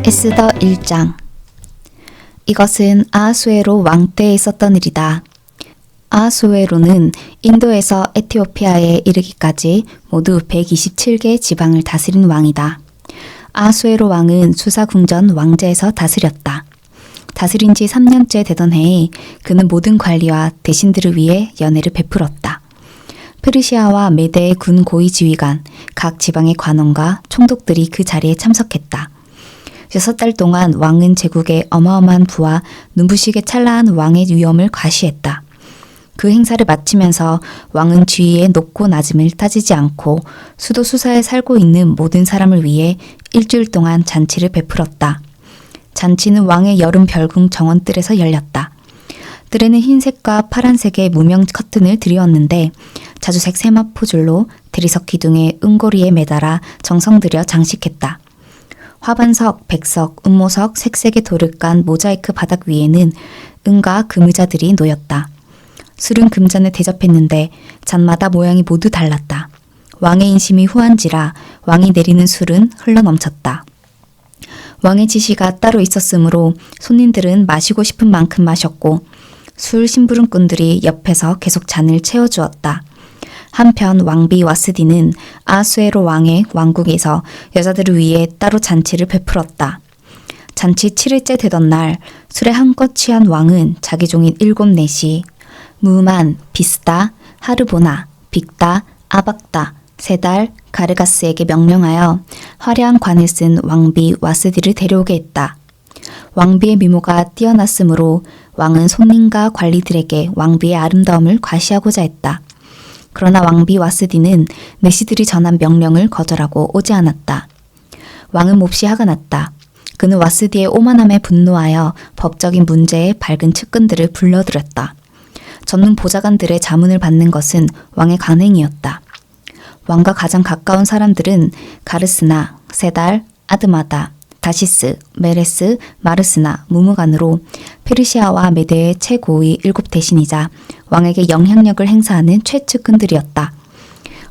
에스더 1장. 이것은 아하수에로 왕 때에 있었던 일이다. 아하수에로는 인도에서 에티오피아에 이르기까지 모두 127개 지방을 다스린 왕이다. 아하수에로 왕은 수사궁전 왕제에서 다스렸다. 다스린 지 3년째 되던 해에 그는 모든 관리와 대신들을 위해 연회를 베풀었다. 페르시아와 메대의 군 고위 지휘관, 각 지방의 관원과 총독들이 그 자리에 참석했다. 6달 동안 왕은 제국의 어마어마한 부와 눈부시게 찬란한 왕의 위엄을 과시했다. 그 행사를 마치면서 왕은 주위의 높고 낮음을 따지지 않고 수도 수사에 살고 있는 모든 사람을 위해 일주일 동안 잔치를 베풀었다. 잔치는 왕의 여름 별궁 정원뜰에서 열렸다. 뜰에는 흰색과 파란색의 무명 커튼을 들이었는데 자주색 세마포줄로 대리석 기둥의 은고리에 매달아 정성 들여 장식했다. 화반석, 백석, 음모석, 색색의 돌을 깐 모자이크 바닥 위에는 은과 금의자들이 놓였다. 술은 금잔에 대접했는데 잔마다 모양이 모두 달랐다. 왕의 인심이 후한지라 왕이 내리는 술은 흘러넘쳤다. 왕의 지시가 따로 있었으므로 손님들은 마시고 싶은 만큼 마셨고 술 심부름꾼들이 옆에서 계속 잔을 채워주었다. 한편 왕비 와스디는 아하수에로 왕의 왕국에서 여자들을 위해 따로 잔치를 베풀었다. 잔치 7일째 되던 날 술에 한껏 취한 왕은 자기 종인 7넷이 무만, 비스다, 하르보나, 빅다, 아박다, 세달, 가르가스에게 명령하여 화려한 관을 쓴 왕비 와스디를 데려오게 했다. 왕비의 미모가 뛰어났으므로 왕은 손님과 관리들에게 왕비의 아름다움을 과시하고자 했다. 그러나 왕비 와스디는 내시들이 전한 명령을 거절하고 오지 않았다. 왕은 몹시 화가 났다. 그는 와스디의 오만함에 분노하여 법적인 문제에 밝은 측근들을 불러들였다. 전문 보좌관들의 자문을 받는 것은 왕의 관행이었다. 왕과 가장 가까운 사람들은 가르스나, 세달, 아드마다, 다시스, 메레스, 마르스나, 무무간으로 페르시아와 메대의 최고위 7대신이자 왕에게 영향력을 행사하는 최측근들이었다.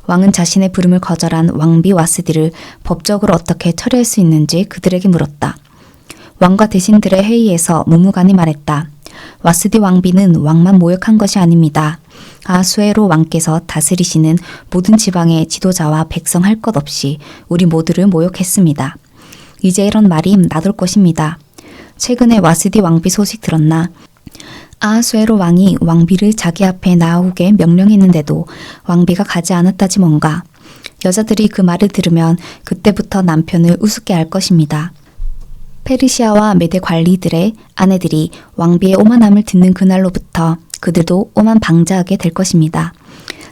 왕은 자신의 부름을 거절한 왕비 와스디를 법적으로 어떻게 처리할 수 있는지 그들에게 물었다. 왕과 대신들의 회의에서 무무간이 말했다. 와스디 왕비는 왕만 모욕한 것이 아닙니다. 아하수에로 왕께서 다스리시는 모든 지방의 지도자와 백성 할 것 없이 우리 모두를 모욕했습니다. 이제 이런 말이 나돌 것입니다. 최근에 와스디 왕비 소식 들었나? 아하수에로 왕이 왕비를 자기 앞에 나오게 명령했는데도 왕비가 가지 않았다지 뭔가. 여자들이 그 말을 들으면 그때부터 남편을 우습게 알 것입니다. 페르시아와 메대 관리들의 아내들이 왕비의 오만함을 듣는 그날로부터 그들도 오만 방자하게 될 것입니다.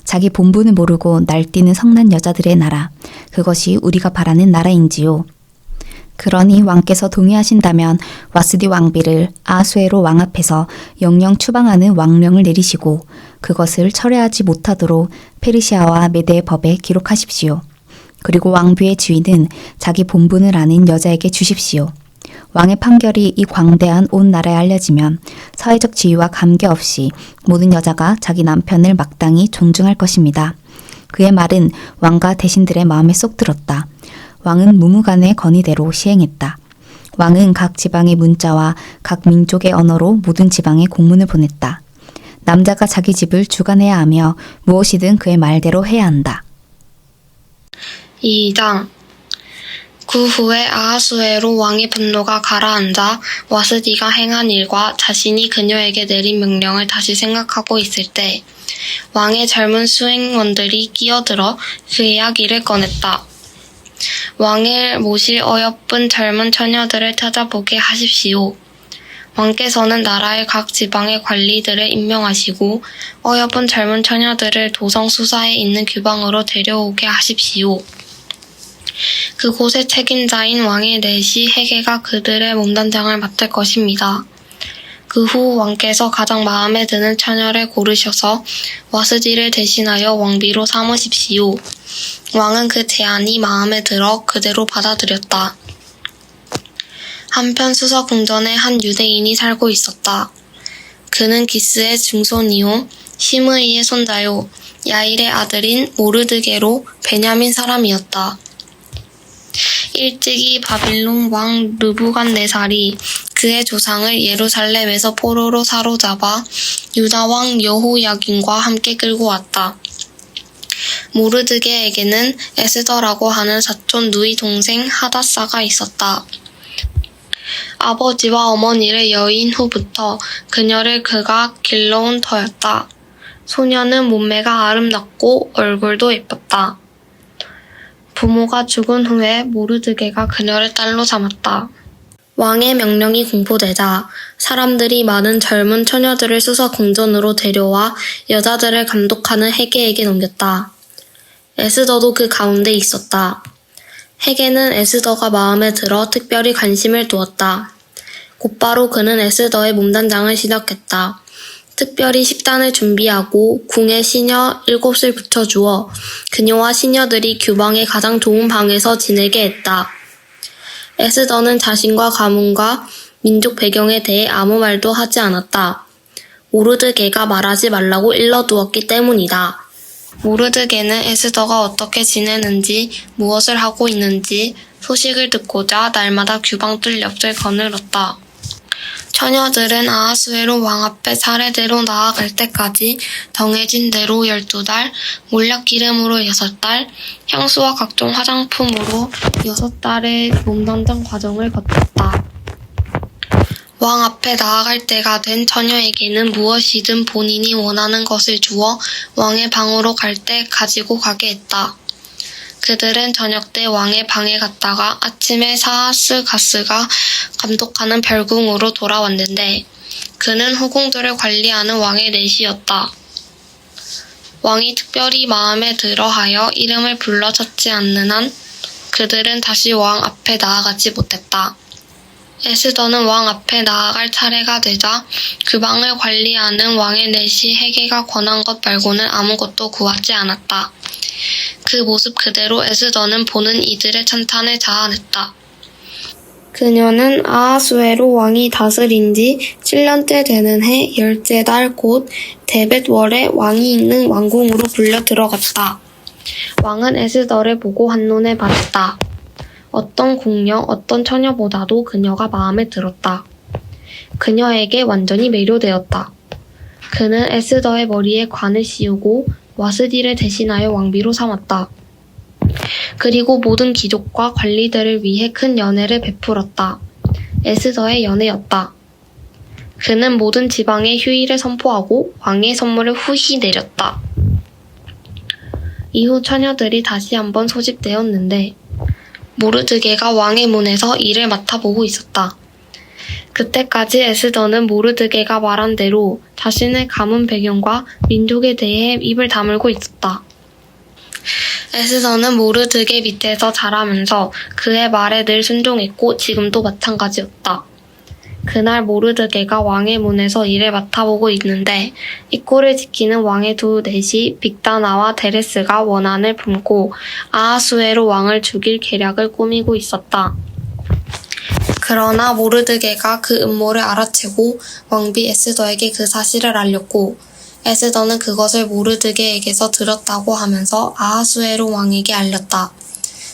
자기 본분을 모르고 날뛰는 성난 여자들의 나라, 그것이 우리가 바라는 나라인지요. 그러니 왕께서 동의하신다면 와스디 왕비를 아하수에로 왕 앞에서 영영 추방하는 왕령을 내리시고 그것을 철회하지 못하도록 페르시아와 메대의 법에 기록하십시오. 그리고 왕비의 지위는 자기 본분을 아는 여자에게 주십시오. 왕의 판결이 이 광대한 온 나라에 알려지면 사회적 지위와 관계없이 모든 여자가 자기 남편을 마땅히 존중할 것입니다. 그의 말은 왕과 대신들의 마음에 쏙 들었다. 왕은 무무간의 건의대로 시행했다. 왕은 각 지방의 문자와 각 민족의 언어로 모든 지방에 공문을 보냈다. 남자가 자기 집을 주관해야 하며 무엇이든 그의 말대로 해야 한다. 2장. 그 후에 아하수에로 왕의 분노가 가라앉아 와스디가 행한 일과 자신이 그녀에게 내린 명령을 다시 생각하고 있을 때 왕의 젊은 수행원들이 끼어들어 그 이야기를 꺼냈다. 왕을 모실 어여쁜 젊은 처녀들을 찾아보게 하십시오. 왕께서는 나라의 각 지방의 관리들을 임명하시고 어여쁜 젊은 처녀들을 도성 수사에 있는 규방으로 데려오게 하십시오. 그곳의 책임자인 왕의 내시 헤게가 그들의 몸단장을 맡을 것입니다. 그 후 왕께서 가장 마음에 드는 처녀를 고르셔서 와스디를 대신하여 왕비로 삼으십시오. 왕은 그 제안이 마음에 들어 그대로 받아들였다. 한편 수서궁전에 한 유대인이 살고 있었다. 그는 기스의 증손이요 시므이의 손자요 야일의 아들인 모르드게로 베냐민 사람이었다. 일찍이 바빌론 왕 르부갓네살이 그의 조상을 예루살렘에서 포로로 사로잡아 유다 왕 여호야긴과 함께 끌고 왔다. 모르드게에게는 에스더라고 하는 사촌 누이 동생 하다사가 있었다. 아버지와 어머니를 여인 후부터 그녀를 그가 길러온 터였다. 소녀는 몸매가 아름답고 얼굴도 예뻤다. 부모가 죽은 후에 모르드게가 그녀를 딸로 삼았다. 왕의 명령이 공포되자 사람들이 많은 젊은 처녀들을 수서 궁전으로 데려와 여자들을 감독하는 헤게에게 넘겼다. 에스더도 그 가운데 있었다. 헤게는 에스더가 마음에 들어 특별히 관심을 두었다. 곧바로 그는 에스더의 몸단장을 시작했다. 특별히 식단을 준비하고 궁에 시녀 7을 붙여주어 그녀와 시녀들이 규방의 가장 좋은 방에서 지내게 했다. 에스더는 자신과 가문과 민족 배경에 대해 아무 말도 하지 않았다. 모르드게가 말하지 말라고 일러두었기 때문이다. 모르드게는 에스더가 어떻게 지내는지, 무엇을 하고 있는지 소식을 듣고자 날마다 규방뜰 옆을 거닐었다. 처녀들은 아하수에로 왕 앞에 차례대로 나아갈 때까지 정해진 대로 12달, 몰약 기름으로 6달, 향수와 각종 화장품으로 6달의 몸단장 과정을 거쳤다. 왕 앞에 나아갈 때가 된 처녀에게는 무엇이든 본인이 원하는 것을 주어 왕의 방으로 갈 때 가지고 가게 했다. 그들은 저녁 때 왕의 방에 갔다가 아침에 사하스가스가 감독하는 별궁으로 돌아왔는데 그는 후궁들을 관리하는 왕의 내시였다. 왕이 특별히 마음에 들어하여 이름을 불러 찾지 않는 한 그들은 다시 왕 앞에 나아가지 못했다. 에스더는 왕 앞에 나아갈 차례가 되자 그 방을 관리하는 왕의 내시 헤게가 권한 것 말고는 아무것도 구하지 않았다. 그 모습 그대로 에스더는 보는 이들의 찬탄을 자아냈다. 그녀는 아하수에로 왕이 다스린 지 7년째 되는 해 10째 달 곧 데벳월에 왕이 있는 왕궁으로 불려 들어갔다. 왕은 에스더를 보고 한눈에 반했다. 어떤 궁녀, 어떤 처녀보다도 그녀가 마음에 들었다. 그녀에게 완전히 매료되었다. 그는 에스더의 머리에 관을 씌우고 와스디를 대신하여 왕비로 삼았다. 그리고 모든 귀족과 관리들을 위해 큰 연회를 베풀었다. 에스더의 연회였다. 그는 모든 지방에 휴일을 선포하고 왕의 선물을 후히 내렸다. 이후 처녀들이 다시 한번 소집되었는데 모르드게가 왕의 문에서 일을 맡아보고 있었다. 그때까지 에스더는 모르드게가 말한 대로 자신의 가문 배경과 민족에 대해 입을 다물고 있었다. 에스더는 모르드게 밑에서 자라면서 그의 말에 늘 순종했고 지금도 마찬가지였다. 그날 모르드게가 왕의 문에서 일을 맡아보고 있는데 입구를 지키는 왕의 두 넷이 빅다나와 데레스가 원한을 품고 아하수에로 왕을 죽일 계략을 꾸미고 있었다. 그러나 모르드게가 그 음모를 알아채고 왕비 에스더에게 그 사실을 알렸고 에스더는 그것을 모르드게에게서 들었다고 하면서 아하수에로 왕에게 알렸다.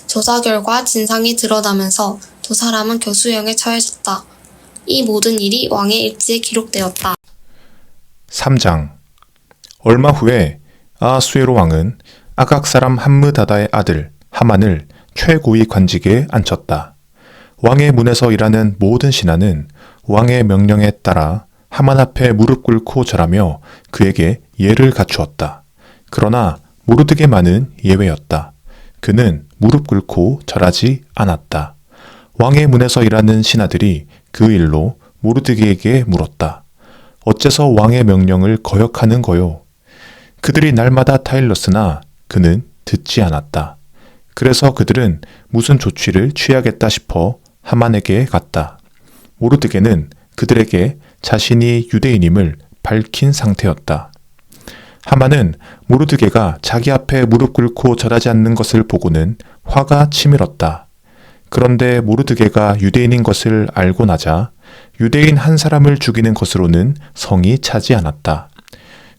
조사 결과 진상이 드러나면서 두 사람은 교수형에 처해졌다. 이 모든 일이 왕의 일지에 기록되었다. 3장. 얼마 후에 아하수에로 왕은 아각 사람 함므다다의 아들 하만을 최고위 관직에 앉혔다. 왕의 문에서 일하는 모든 신하는 왕의 명령에 따라 하만 앞에 무릎 꿇고 절하며 그에게 예를 갖추었다. 그러나 모르드게만은 예외였다. 그는 무릎 꿇고 절하지 않았다. 왕의 문에서 일하는 신하들이 그 일로 모르드게에게 물었다. 어째서 왕의 명령을 거역하는 거요? 그들이 날마다 타일렀으나 그는 듣지 않았다. 그래서 그들은 무슨 조치를 취하겠다 싶어 하만에게 갔다. 모르드게는 그들에게 자신이 유대인임을 밝힌 상태였다. 하만은 모르드게가 자기 앞에 무릎 꿇고 절하지 않는 것을 보고는 화가 치밀었다. 그런데 모르드게가 유대인인 것을 알고 나자 유대인 한 사람을 죽이는 것으로는 성이 차지 않았다.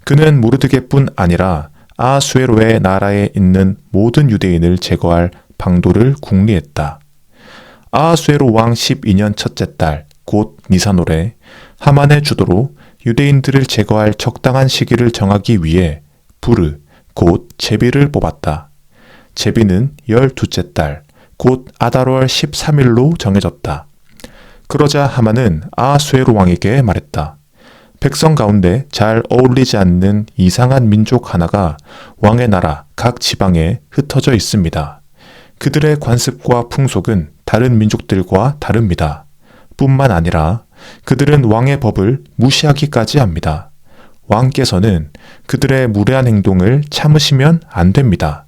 그는 모르드게뿐 아니라 아하수에로의 나라에 있는 모든 유대인을 제거할 방도를 궁리했다. 아하수에로 왕 12년 첫째 달, 곧 니산월에 하만의 주도로 유대인들을 제거할 적당한 시기를 정하기 위해 부르, 곧 제비를 뽑았다. 제비는 12째 달, 곧 아달월 13일로 정해졌다. 그러자 하만은 아하수에로 왕에게 말했다. 백성 가운데 잘 어울리지 않는 이상한 민족 하나가 왕의 나라 각 지방에 흩어져 있습니다. 그들의 관습과 풍속은 다른 민족들과 다릅니다. 뿐만 아니라 그들은 왕의 법을 무시하기까지 합니다. 왕께서는 그들의 무례한 행동을 참으시면 안 됩니다.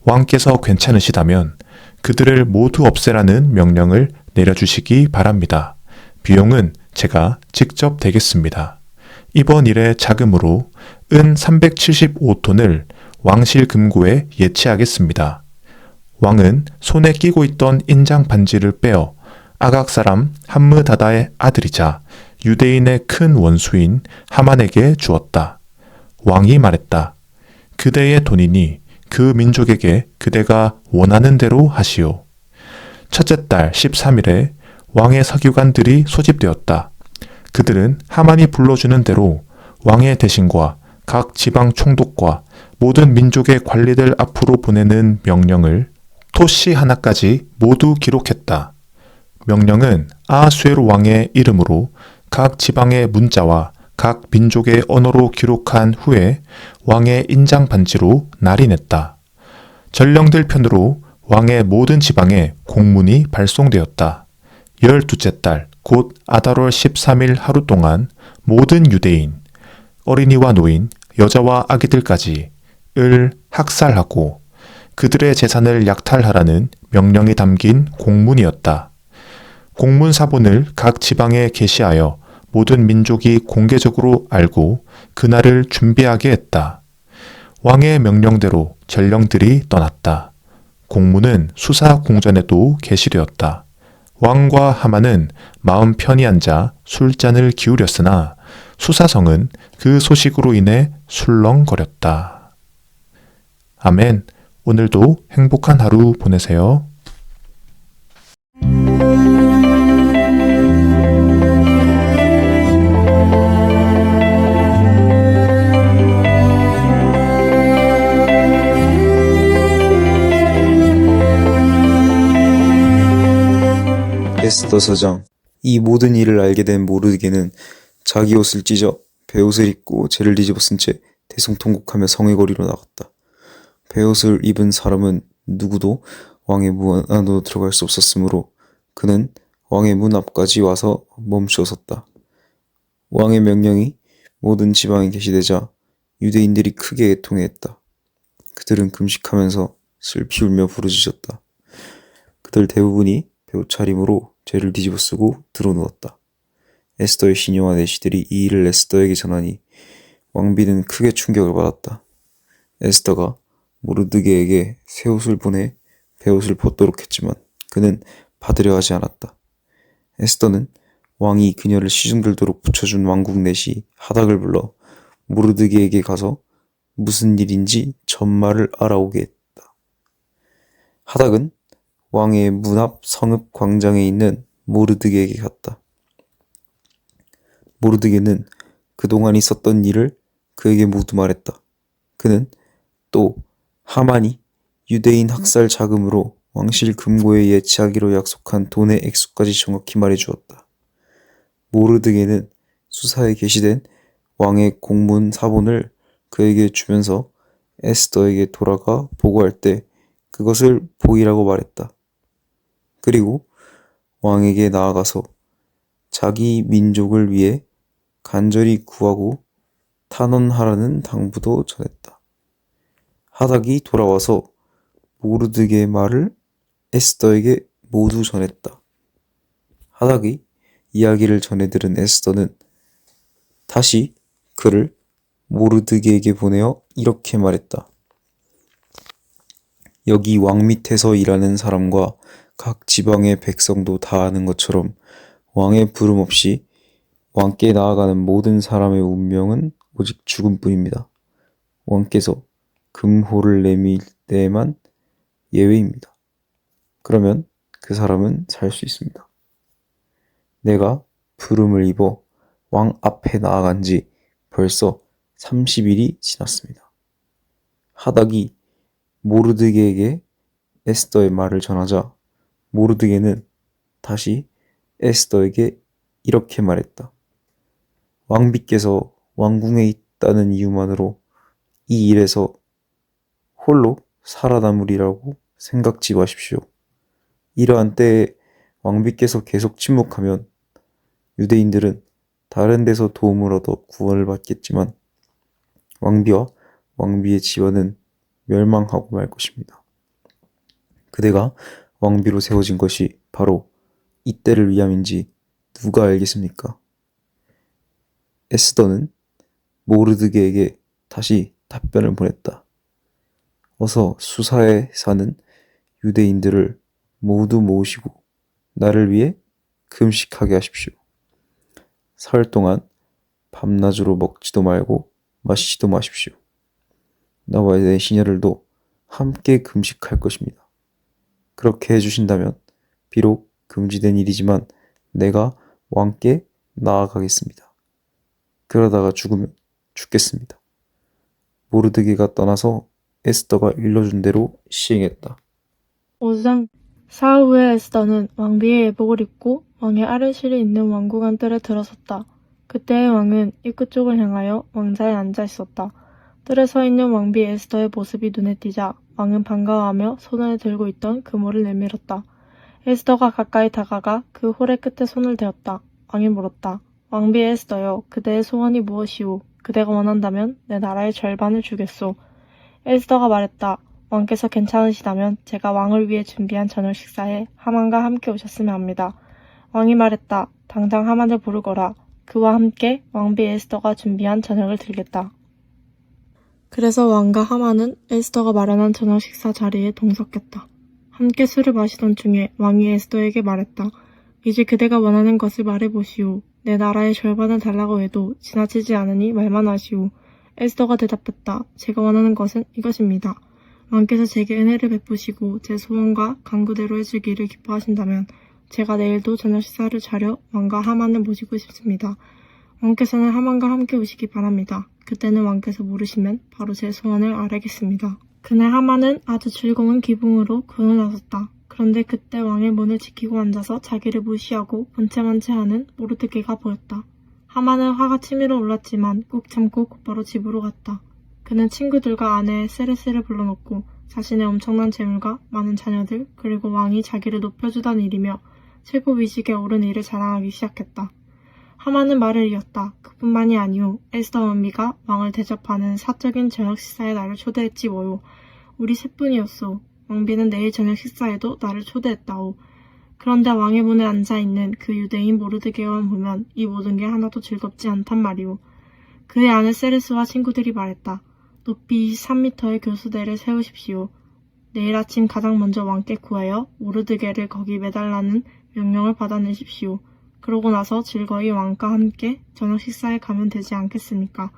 왕께서 괜찮으시다면 그들을 모두 없애라는 명령을 내려주시기 바랍니다. 비용은 제가 직접 대겠습니다. 이번 일의 자금으로 은 375톤을 왕실 금고에 예치하겠습니다. 왕은 손에 끼고 있던 인장 반지를 빼어 아각 사람 함므다다의 아들이자 유대인의 큰 원수인 하만에게 주었다. 왕이 말했다. 그대의 돈이니 그 민족에게 그대가 원하는 대로 하시오. 첫째 달 13일에 왕의 서기관들이 소집되었다. 그들은 하만이 불러주는 대로 왕의 대신과 각 지방 총독과 모든 민족의 관리들 앞으로 보내는 명령을 토시 하나까지 모두 기록했다. 명령은 아하수에로 왕의 이름으로 각 지방의 문자와 각 민족의 언어로 기록한 후에 왕의 인장 반지로 날인했다. 전령들 편으로 왕의 모든 지방에 공문이 발송되었다. 12째 달, 곧 아달월 13일 하루 동안 모든 유대인, 어린이와 노인, 여자와 아기들까지 을 학살하고 그들의 재산을 약탈하라는 명령이 담긴 공문이었다. 공문 사본을 각 지방에 게시하여 모든 민족이 공개적으로 알고 그날을 준비하게 했다. 왕의 명령대로 전령들이 떠났다. 공문은 수사 궁전에도 게시되었다. 왕과 하만은 마음 편히 앉아 술잔을 기울였으나 수사성은 그 소식으로 인해 술렁거렸다. 아멘. 오늘도 행복한 하루 보내세요. 에스더 서장. 이 모든 일을 알게 된 모르드게는 자기 옷을 찢어 베옷을 입고 죄를 뒤집어 쓴 채 대성통곡하며 성의 거리로 나갔다. 베옷을 입은 사람은 누구도 왕의 문 안으로 들어갈 수 없었으므로 그는 왕의 문 앞까지 와서 멈추어 섰다. 왕의 명령이 모든 지방에 게시되자 유대인들이 크게 애통해했다. 그들은 금식하면서 슬피 울며 부르짖었다. 그들 대부분이 베옷 차림으로 죄를 뒤집어 쓰고 드러누웠다. 에스더의 신녀와 내시들이 이 일을 에스더에게 전하니 왕비는 크게 충격을 받았다. 에스더가 모르드게에게 새 옷을 보내 베옷을 벗도록 했지만 그는 받으려 하지 않았다. 에스더는 왕이 그녀를 시중들도록 붙여준 왕국 내시 하닥을 불러 모르드게에게 가서 무슨 일인지 전말을 알아오게 했다. 하닥은 왕의 문 앞 성읍 광장에 있는 모르드게에게 갔다. 모르드게는 그동안 있었던 일을 그에게 모두 말했다. 그는 또 하만이 유대인 학살 자금으로 왕실 금고에 예치하기로 약속한 돈의 액수까지 정확히 말해주었다. 모르드게는 수사에 게시된 왕의 공문 사본을 그에게 주면서 에스더에게 돌아가 보고할 때 그것을 보이라고 말했다. 그리고 왕에게 나아가서 자기 민족을 위해 간절히 구하고 탄원하라는 당부도 전했다. 하닥이 돌아와서 모르드게의 말을 에스더에게 모두 전했다. 하닥이 이야기를 전해 들은 에스더는 다시 그를 모르드게에게 보내어 이렇게 말했다. 여기 왕 밑에서 일하는 사람과 각 지방의 백성도 다 아는 것처럼 왕의 부름 없이 왕께 나아가는 모든 사람의 운명은 오직 죽음뿐입니다. 왕께서 금호를 내밀 때에만 예외입니다. 그러면 그 사람은 살 수 있습니다. 내가 부름을 입어 왕 앞에 나아간 지 벌써 30일이 지났습니다. 하닥이 모르드게에게 에스더의 말을 전하자 모르드게는 다시 에스더에게 이렇게 말했다. 왕비께서 왕궁에 있다는 이유만으로 이 일에서 홀로 살아남으리라고 생각지 마십시오. 이러한 때에 왕비께서 계속 침묵하면 유대인들은 다른 데서 도움을 얻어 구원을 받겠지만 왕비와 왕비의 집안은 멸망하고 말 것입니다. 그대가 왕비로 세워진 것이 바로 이때를 위함인지 누가 알겠습니까? 에스더는 모르드게에게 다시 답변을 보냈다. 어서 수사에 사는 유대인들을 모두 모으시고 나를 위해 금식하게 하십시오. 사흘 동안 밤낮으로 먹지도 말고 마시지도 마십시오. 나와 내 시녀들도 함께 금식할 것입니다. 그렇게 해주신다면 비록 금지된 일이지만 내가 왕께 나아가겠습니다. 그러다가 죽으면 죽겠습니다. 모르드게가 떠나서 에스더가 일러준 대로 시행했다. 5장 사흘 후에 에스더는 왕비의 예복을 입고 왕의 아래실에 있는 왕궁 뜰에 들어섰다. 그때의 왕은 입구 쪽을 향하여 왕자에 앉아 있었다. 뜰에 서 있는 왕비 에스더의 모습이 눈에 띄자 왕은 반가워하며 손을 들고 있던 그물을 내밀었다. 에스더가 가까이 다가가 그 홀의 끝에 손을 대었다. 왕이 물었다. 왕비 에스더여, 그대의 소원이 무엇이오? 그대가 원한다면 내 나라의 절반을 주겠소. 에스더가 말했다. 왕께서 괜찮으시다면 제가 왕을 위해 준비한 저녁 식사에 하만과 함께 오셨으면 합니다. 왕이 말했다. 당장 하만을 부르거라. 그와 함께 왕비 에스더가 준비한 저녁을 들겠다. 그래서 왕과 하만은 에스더가 마련한 저녁 식사 자리에 동석했다. 함께 술을 마시던 중에 왕이 에스더에게 말했다. 이제 그대가 원하는 것을 말해보시오. 내 나라의 절반을 달라고 해도 지나치지 않으니 말만 하시오. 에스더가 대답했다. 제가 원하는 것은 이것입니다. 왕께서 제게 은혜를 베푸시고 제 소원과 간구대로 해주기를 기뻐하신다면 제가 내일도 저녁 식사를 차려 왕과 하만을 모시고 싶습니다. 왕께서는 하만과 함께 오시기 바랍니다. 그때는 왕께서 모르시면 바로 제 소원을 아뢰겠습니다. 그날 하만은 아주 즐거운 기분으로 궁을 나섰다. 그런데 그때 왕의 문을 지키고 앉아서 자기를 무시하고 본체만 체하는 모르드게가 보였다. 하만은 화가 치밀어 올랐지만 꾹 참고 곧바로 집으로 갔다. 그는 친구들과 아내 세레스를 불러놓고 자신의 엄청난 재물과 많은 자녀들 그리고 왕이 자기를 높여주던 일이며 최고 위직에 오른 일을 자랑하기 시작했다. 하만은 말을 이었다. 그뿐만이 아니오. 에스더 왕비가 왕을 대접하는 사적인 저녁 식사에 나를 초대했지 뭐요. 우리 셋뿐이었소. 왕비는 내일 저녁 식사에도 나를 초대했다오. 그런데 왕의 문에 앉아있는 그 유대인 모르드게만 보면 이 모든 게 하나도 즐겁지 않단 말이오. 그의 아내 세레스와 친구들이 말했다. 높이 23m의 교수대를 세우십시오. 내일 아침 가장 먼저 왕께 구하여 모르드게를 거기 매달라는 명령을 받아내십시오. 그러고 나서 즐거이 왕과 함께 저녁 식사에 가면 되지 않겠습니까?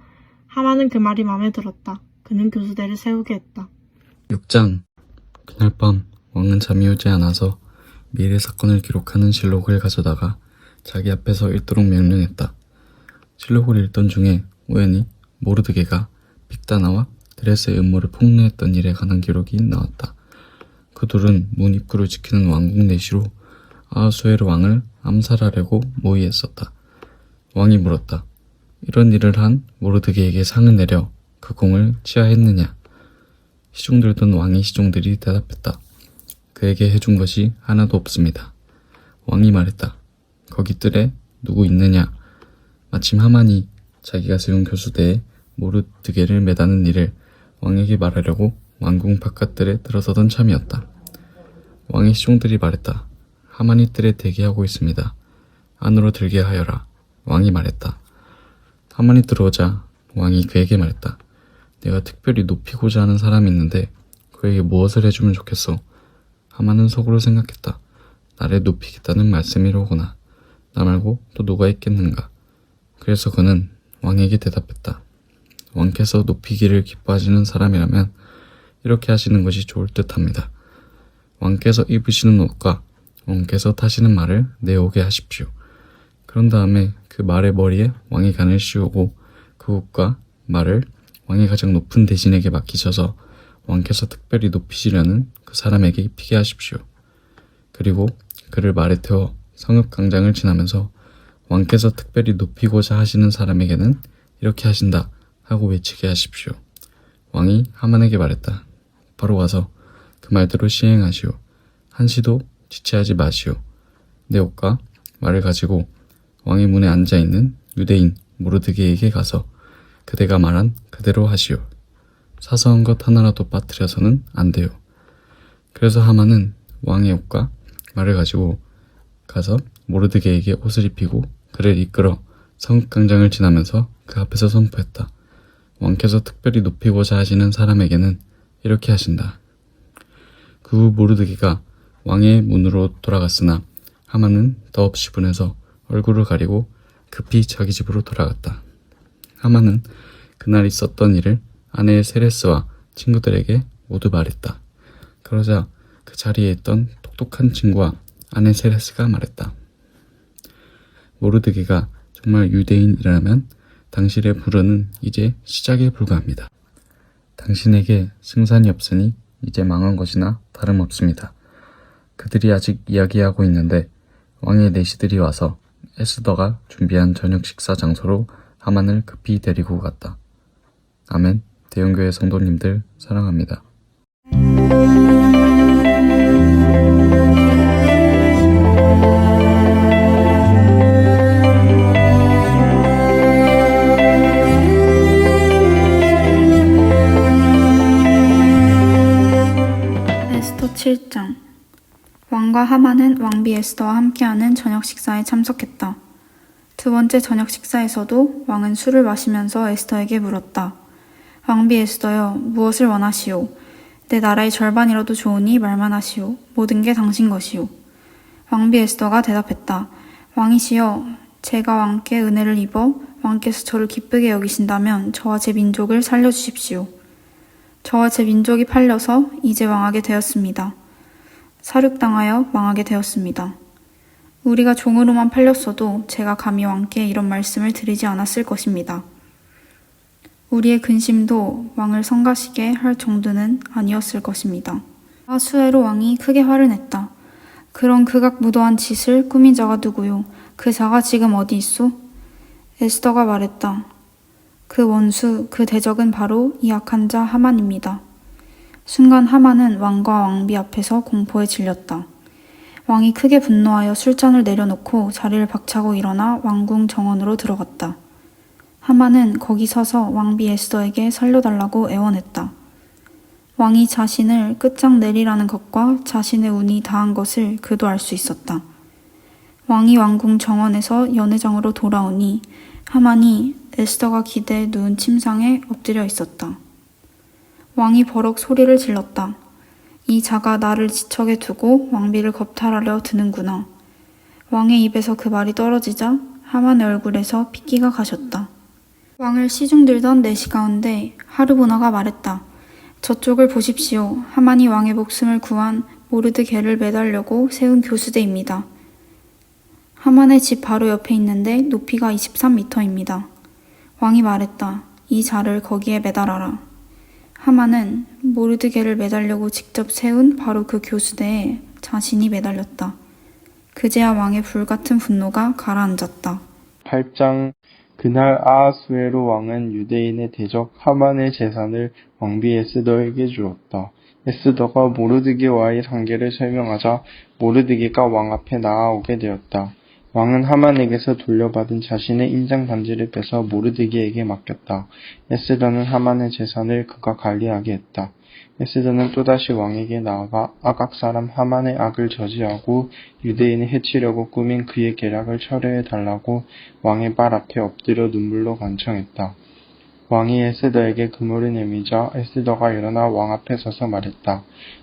하만은 그 말이 마음에 들었다. 그는 교수대를 세우게 했다. 6장 그날 밤 왕은 잠이 오지 않아서 미래 사건을 기록하는 실록을 가져다가 자기 앞에서 읽도록 명령했다. 실록을 읽던 중에 우연히 모르드게가 빅다나와 드레스의 음모를 폭로했던 일에 관한 기록이 나왔다. 그들은 문 입구를 지키는 왕궁 내시로 아하수에르 왕을 암살하려고 모의했었다. 왕이 물었다. 이런 일을 한 모르드게에게 상을 내려 그 공을 치하했느냐? 시종들던 왕의 시종들이 대답했다. 그에게 해준 것이 하나도 없습니다. 왕이 말했다. 거기 뜰에 누구 있느냐? 마침 하만이 자기가 세운 교수대에 모르드게를 매다는 일을 왕에게 말하려고 왕궁 바깥뜰에 들어서던 참이었다. 왕의 시종들이 말했다. 하만이 뜰에 대기하고 있습니다. 안으로 들게 하여라. 왕이 말했다. 하만이 들어오자 왕이 그에게 말했다. 내가 특별히 높이고자 하는 사람이 있는데 그에게 무엇을 해주면 좋겠어? 하만은 속으로 생각했다. 나를 높이겠다는 말씀이로구나. 나 말고 또 누가 있겠는가? 그래서 그는 왕에게 대답했다. 왕께서 높이기를 기뻐하시는 사람이라면 이렇게 하시는 것이 좋을 듯합니다. 왕께서 입으시는 옷과 왕께서 타시는 말을 내오게 하십시오. 그런 다음에 그 말의 머리에 왕의 간을 씌우고 그옷과 말을 왕의 가장 높은 대신에게 맡기셔서 왕께서 특별히 높이시려는 그 사람에게 입히게 하십시오. 그리고 그를 말에 태워 성읍 광장을 지나면서 왕께서 특별히 높이고자 하시는 사람에게는 이렇게 하신다 하고 외치게 하십시오. 왕이 하만에게 말했다. 바로 와서 그 말대로 시행하시오. 한시도 지체하지 마시오. 내 옷과 말을 가지고 왕의 문에 앉아있는 유대인 모르드게에게 가서 그대가 말한 그대로 하시오. 사소한 것 하나라도 빠뜨려서는 안 돼요. 그래서 하만은 왕의 옷과 말을 가지고 가서 모르드게에게 옷을 입히고 그를 이끌어 성읍광장을 지나면서 그 앞에서 선포했다. 왕께서 특별히 높이고자 하시는 사람에게는 이렇게 하신다. 그 후 모르드게가 왕의 문으로 돌아갔으나 하만은 더없이 분해서 얼굴을 가리고 급히 자기 집으로 돌아갔다. 하만은 그날 있었던 일을 아내 세레스와 친구들에게 모두 말했다. 그러자 그 자리에 있던 똑똑한 친구와 아내 세레스가 말했다. 모르드게가 정말 유대인이라면 당신의 불효는 이제 시작에 불과합니다. 당신에게 승산이 없으니 이제 망한 것이나 다름없습니다. 그들이 아직 이야기하고 있는데 왕의 내시들이 와서 에스더가 준비한 저녁 식사 장소로 하만을 급히 데리고 갔다. 아멘. 대형교회 성도님들 사랑합니다. 에스더 7장. 왕과 하만은 왕비 에스더와 함께하는 저녁 식사에 참석했다. 두 번째 저녁 식사에서도 왕은 술을 마시면서 에스더에게 물었다. 왕비 에스더여, 무엇을 원하시오? 내 나라의 절반이라도 좋으니 말만 하시오. 모든 게 당신 것이오. 왕비 에스더가 대답했다. 왕이시여, 제가 왕께 은혜를 입어 왕께서 저를 기쁘게 여기신다면 저와 제 민족을 살려주십시오. 저와 제 민족이 팔려서 이제 왕하게 되었습니다. 사륙당하여 망하게 되었습니다. 우리가 종으로만 팔렸어도 제가 감히 왕께 이런 말씀을 드리지 않았을 것입니다. 우리의 근심도 왕을 성가시게 할 정도는 아니었을 것입니다. 아수에로 왕이 크게 화를 냈다. 그런 극악무도한 짓을 꾸민 자가 누구요? 그 자가 지금 어디 있소? 에스더가 말했다. 그 원수, 그 대적은 바로 이 악한 자 하만입니다. 순간 하만은 왕과 왕비 앞에서 공포에 질렸다. 왕이 크게 분노하여 술잔을 내려놓고 자리를 박차고 일어나 왕궁 정원으로 들어갔다. 하만은 거기 서서 왕비 에스더에게 살려달라고 애원했다. 왕이 자신을 끝장내리라는 것과 자신의 운이 다한 것을 그도 알 수 있었다. 왕이 왕궁 정원에서 연회장으로 돌아오니 하만이 에스더가 기대에 누운 침상에 엎드려 있었다. 왕이 버럭 소리를 질렀다. 이 자가 나를 지척에 두고 왕비를 겁탈하려 드는구나. 왕의 입에서 그 말이 떨어지자 하만의 얼굴에서 핏기가 가셨다. 왕을 시중들던 내시 가운데 하르보나가 말했다. 저쪽을 보십시오. 하만이 왕의 목숨을 구한 모르드게를 매달려고 세운 교수대입니다. 하만의 집 바로 옆에 있는데 높이가 23m입니다. 왕이 말했다. 이 자를 거기에 매달아라. 하만은 모르드게를 매달려고 직접 세운 바로 그 교수대에 자신이 매달렸다. 그제야 왕의 불같은 분노가 가라앉았다. 8장. 그날 아하수에로 왕은 유대인의 대적 하만의 재산을 왕비 에스더에게 주었다. 에스더가 모르드게와의 관계를 설명하자 모르드게가 왕 앞에 나아오게 되었다. 왕은 하만에게서 돌려받은 자신의 인장 반지를 빼서 모르드게에게 맡겼다. 에스더는 하만의 재산을 그가 관리하게 했다. 에스더는 또다시 왕에게 나아가 아각 사람 하만의 악을 저지하고 유대인을 해치려고 꾸민 그의 계략을 철회해달라고 왕의 발 앞에 엎드려 눈물로 간청했다. 왕이 에스더에게 그물을 내미자 에스더가 일어나 왕 앞에 서서 말했다.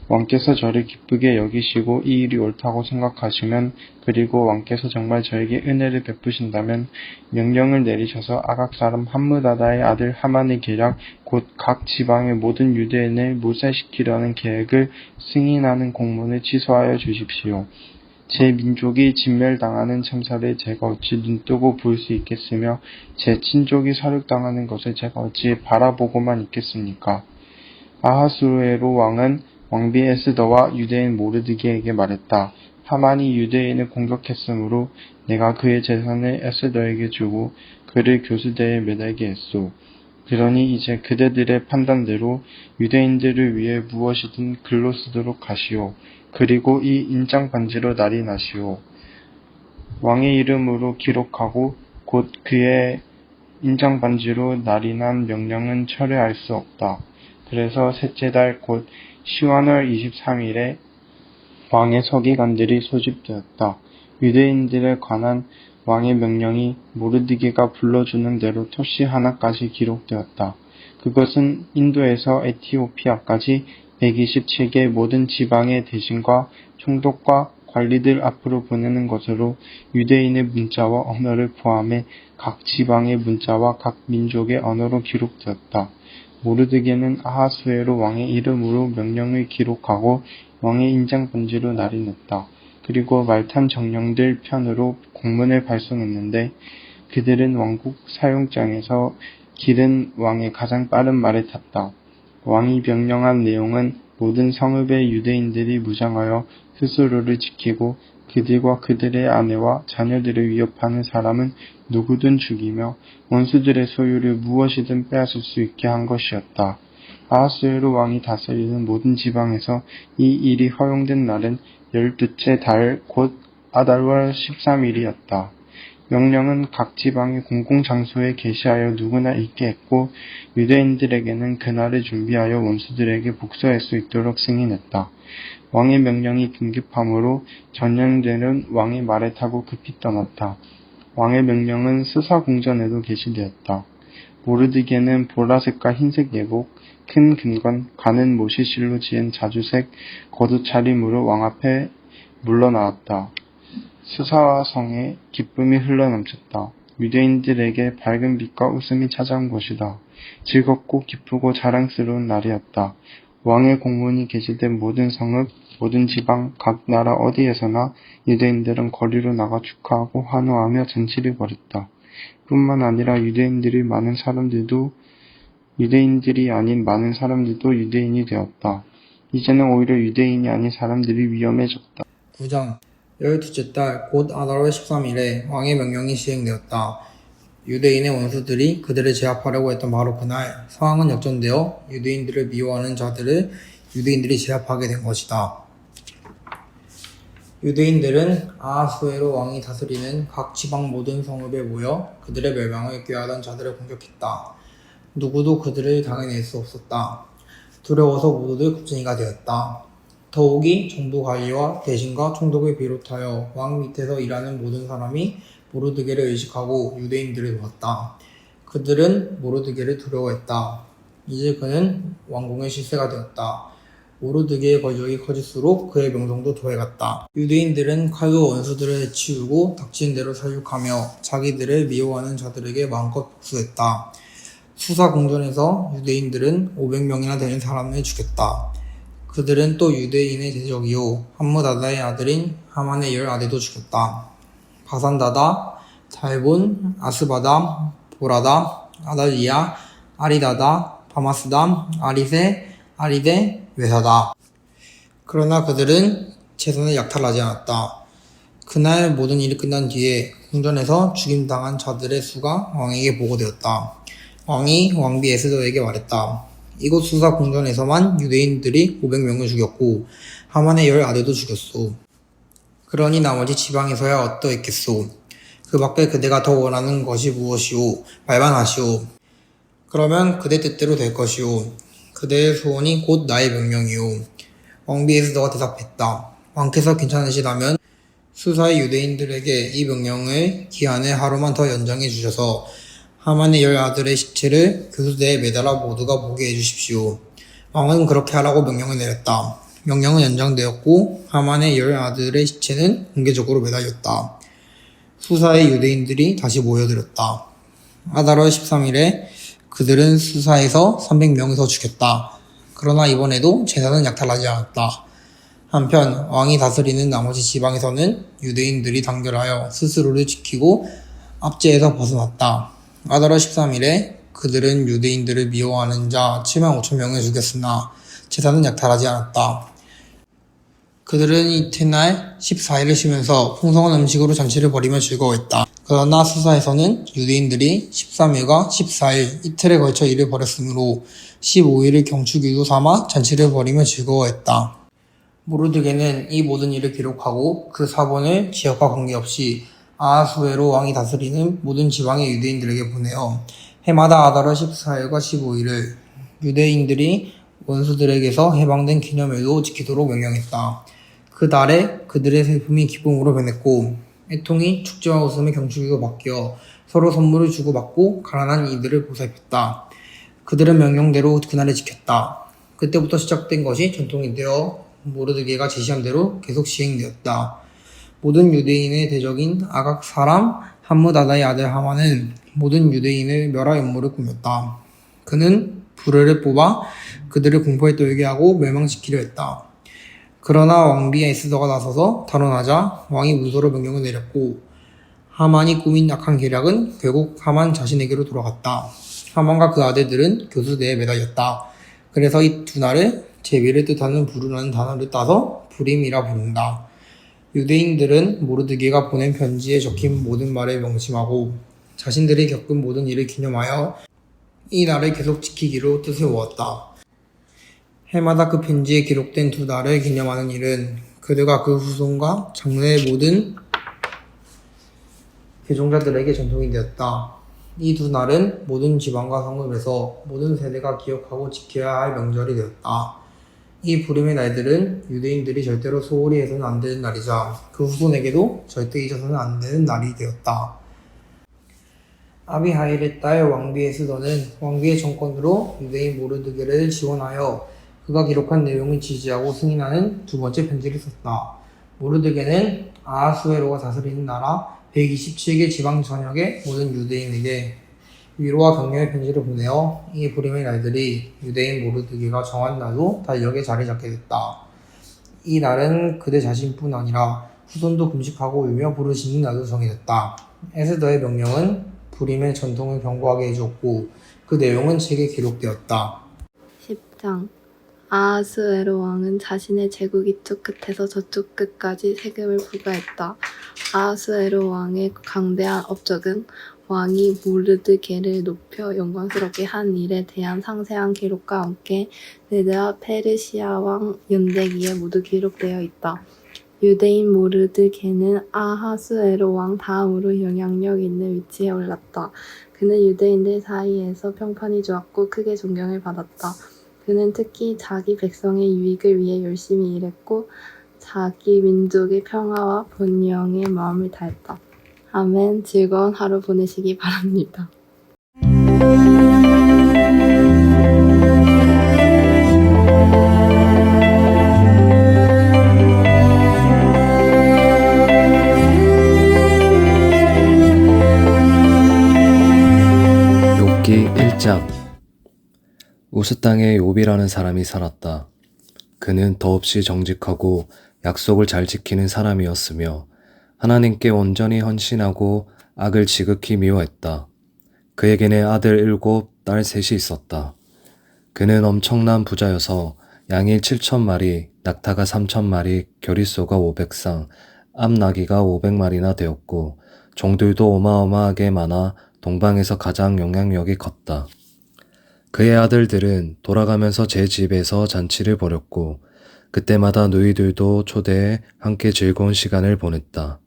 왕께서 저를 기쁘게 여기시고 이 일이 옳다고 생각하시면 그리고 왕께서 정말 저에게 은혜를 베푸신다면 명령을 내리셔서 아각 사람 함므다다의 아들 하만의 계략 곧 각 지방의 모든 유대인을 몰살시키려는 계획을 승인하는 공문을 취소하여 주십시오. 제 민족이 진멸당하는 참사를 제가 어찌 눈뜨고 볼 수 있겠으며 제 친족이 사륙당하는 것을 제가 어찌 바라보고만 있겠습니까? 아하수에로 왕은 왕비 에스더와 유대인 모르드게에게 말했다. 하만이 유대인을 공격했으므로 내가 그의 재산을 에스더에게 주고 그를 교수대에 매달게 했소. 그러니 이제 그대들의 판단대로 유대인들을 위해 무엇이든 글로 쓰도록 하시오. 그리고 이 인장 반지로 날인하시오. 왕의 이름으로 기록하고 곧 그의 인장 반지로 날인한 명령은 철회할 수 없다. 그래서 셋째 달 곧 시완월 23일에 왕의 서기관들이 소집되었다. 유대인들에 관한 왕의 명령이 모르드게가 불러주는 대로 토시 하나까지 기록되었다. 그것은 인도에서 에티오피아까지 127개 모든 지방의 대신과 총독과 관리들 앞으로 보내는 것으로 유대인의 문자와 언어를 포함해 각 지방의 문자와 각 민족의 언어로 기록되었다. 모르드게는 아하수에로 왕의 이름으로 명령을 기록하고 왕의 인장 반지로 날인했다. 그리고 말탄 정령들 편으로 공문을 발송했는데 그들은 왕국 사용장에서 기른 왕의 가장 빠른 말을 탔다. 왕이 명령한 내용은 모든 성읍의 유대인들이 무장하여 스스로를 지키고 그들과 그들의 아내와 자녀들을 위협하는 사람은 누구든 죽이며 원수들의 소유를 무엇이든 빼앗을 수 있게 한 것이었다. 아하수에로 왕이 다스리는 모든 지방에서 이 일이 허용된 날은 12째 달 곧 아달월 13일이었다. 명령은 각 지방의 공공장소에 게시하여 누구나 읽게 했고 유대인들에게는 그날을 준비하여 원수들에게 복수할 수 있도록 승인했다. 왕의 명령이 긴급함으로 전령들은 왕의 말을 타고 급히 떠났다. 왕의 명령은 수사공전에도 게시되었다. 모르드게는 보라색과 흰색 예복, 큰 금관, 가는 모시실로 지은 자주색 겉옷 차림으로 왕 앞에 물러나왔다. 수사와 성에 기쁨이 흘러넘쳤다. 유대인들에게 밝은 빛과 웃음이 찾아온 것이다. 즐겁고 기쁘고 자랑스러운 날이었다. 왕의 공문이 게시된 모든 성읍, 모든 지방, 각 나라 어디에서나 유대인들은 거리로 나가 축하하고 환호하며 잔치를 벌였다. 뿐만 아니라 유대인들이 아닌 많은 사람들도 유대인이 되었다. 이제는 오히려 유대인이 아닌 사람들이 위험해졌다. 9장 12째 달 곧 아달월 13일에 왕의 명령이 시행되었다. 유대인의 원수들이 그들을 제압하려고 했던 바로 그날 상황은 역전되어 유대인들을 미워하는 자들을 유대인들이 제압하게 된 것이다. 유대인들은 아하수에로 왕이 다스리는 각 지방 모든 성읍에 모여 그들의 멸망을 꾀하던 자들을 공격했다. 누구도 그들을 당해낼 수 없었다. 두려워서 모두들 굽신이가 되었다. 더욱이 정부 관리와 대신과 총독을 비롯하여 왕 밑에서 일하는 모든 사람이 모르드게를 의식하고 유대인들을 도왔다. 그들은 모르드게를 두려워했다. 이제 그는 왕궁의 실세가 되었다. 모르드게의 권력이 커질수록 그의 명성도 더해갔다. 유대인들은 칼로 원수들을 해치우고 닥친 대로 살육하며 자기들을 미워하는 자들에게 마음껏 복수했다. 수사 공전에서 유대인들은 500명이나 되는 사람을 죽였다. 그들은 또 유대인의 대적이요 함므다다의 아들인 하만의 10아들도 죽였다. 바산다다, 달본, 아스바담, 보라다, 아달리아, 아리다다, 바마스담, 아리세, 아리데, 외사다. 그러나 그들은 재산을 약탈하지 않았다. 그날 모든 일이 끝난 뒤에 궁전에서 죽임당한 자들의 수가 왕에게 보고되었다. 왕이 왕비 에스더에게 말했다. 이곳 수사 궁전에서만 유대인들이 500명을 죽였고 하만의 10아들도 죽였소. 그러니 나머지 지방에서야 어떠했겠소. 그 밖에 그대가 더 원하는 것이 무엇이오. 말만 하시오. 그러면 그대 뜻대로 될 것이오. 그대의 소원이 곧 나의 명령이오. 왕비 에스더가 대답했다. 왕께서 괜찮으시다면 수사의 유대인들에게 이 명령을 기한을 하루만 더 연장해 주셔서 하만의 10아들의 시체를 교수대에 매달아 모두가 보게 해주십시오. 왕은 그렇게 하라고 명령을 내렸다. 명령은 연장되었고 하만의 10아들의 시체는 공개적으로 매달렸다. 수사의 유대인들이 다시 모여들었다. 아달월 13일에 그들은 수사에서 300명에서 죽였다. 그러나 이번에도 제사는 약탈하지 않았다. 한편 왕이 다스리는 나머지 지방에서는 유대인들이 단결하여 스스로를 지키고 압제에서 벗어났다. 아다라 13일에 그들은 유대인들을 미워하는 자 7만 5천 명을 죽였으나 제사는 약탈하지 않았다. 그들은 이튿날 14일을 쉬면서 풍성한 음식으로 잔치를 벌이며 즐거워했다. 그러나 수사에서는 유대인들이 13일과 14일 이틀에 걸쳐 일을 벌였으므로 15일을 경축일로 삼아 잔치를 벌이며 즐거워했다. 모르드게는 이 모든 일을 기록하고 그 사본을 지역과 관계없이 아하수에로 왕이 다스리는 모든 지방의 유대인들에게 보내어 해마다 아다라 14일과 15일을 유대인들이 원수들에게서 해방된 기념일로 지키도록 명령했다. 그 달에 그들의 슬픔이 기쁨으로 변했고 애통이 축제와 웃음의 경축일로 바뀌어 서로 선물을 주고받고 가난한 이들을 보살폈다. 그들은 명령대로 그날을 지켰다. 그때부터 시작된 것이 전통이 되어 모르드게가 제시한 대로 계속 시행되었다. 모든 유대인의 대적인 아각 사람 함므다다의 아들 하만은 모든 유대인을 멸할 음모를 꾸몄다. 그는 불의를 뽑아 그들을 공포에 떨게 하고 멸망시키려 했다. 그러나 왕비 에스더가 나서서 단언하자 왕이 문서로 명령을 내렸고 하만이 꾸민 악한 계략은 결국 하만 자신에게로 돌아갔다. 하만과 그 아들들은 교수대에 매달렸다. 그래서 이 두 날을 제비를 뜻하는 부르라는 단어를 따서 부림이라 부른다. 유대인들은 모르드게가 보낸 편지에 적힌 모든 말을 명심하고 자신들이 겪은 모든 일을 기념하여 이 날을 계속 지키기로 뜻을 모았다. 해마다 그 편지에 기록된 두 달을 기념하는 일은 그들과 그 후손과 장래의 모든 개종자들에게 전통이 되었다. 이 두 날은 모든 지방과 성읍에서 모든 세대가 기억하고 지켜야 할 명절이 되었다. 이 부림의 날들은 유대인들이 절대로 소홀히 해서는 안 되는 날이자 그 후손에게도 절대 잊어서는 안 되는 날이 되었다. 아비하일의 딸 왕비 에스더는 왕비의 정권으로 유대인 모르드게를 지원하여 그가 기록한 내용을 지지하고 승인하는 두 번째 편지를 썼다. 모르드게는 아하수에로가 다스리는 나라 127개 지방 전역의 모든 유대인에게 위로와 격려의 편지를 보내어 이 부림의 날들이 유대인 모르드게가 정한 날로 달력에 자리 잡게 됐다. 이 날은 그대 자신뿐 아니라 후손도 금식하고 울며 부르시는 날로 정해졌다. 에스더의 명령은 부림의 전통을 견고하게 해주었고 그 내용은 책에 기록되었다. 10장 아하수에로 왕은 자신의 제국 이쪽 끝에서 저쪽 끝까지 세금을 부과했다. 아하수에로 왕의 강대한 업적은 왕이 모르드게를 높여 영광스럽게 한 일에 대한 상세한 기록과 함께 메드와 페르시아 왕 연대기에 모두 기록되어 있다. 유대인 모르드게는 아하수에로 왕 다음으로 영향력 있는 위치에 올랐다. 그는 유대인들 사이에서 평판이 좋았고 크게 존경을 받았다. 그는 특히 자기 백성의 유익을 위해 열심히 일했고 자기 민족의 평화와 번영에 마음을 다했다. 아멘. 즐거운 하루 보내시기 바랍니다. 욥기 1장. 우스 땅에 욥이라는 사람이 살았다. 그는 더없이 정직하고 약속을 잘 지키는 사람이었으며 하나님께 온전히 헌신하고 악을 지극히 미워했다. 그에게는 아들 7, 딸 3이 있었다. 그는 엄청난 부자여서 양이 7,000마리, 낙타가 3,000마리, 겨릿소가 500쌍, 암나귀가 500마리나 되었고 종들도 어마어마하게 많아 동방에서 가장 영향력이 컸다. 그의 아들들은 돌아가면서 제 집에서 잔치를 벌였고 그때마다 누이들도 초대해 함께 즐거운 시간을 보냈다.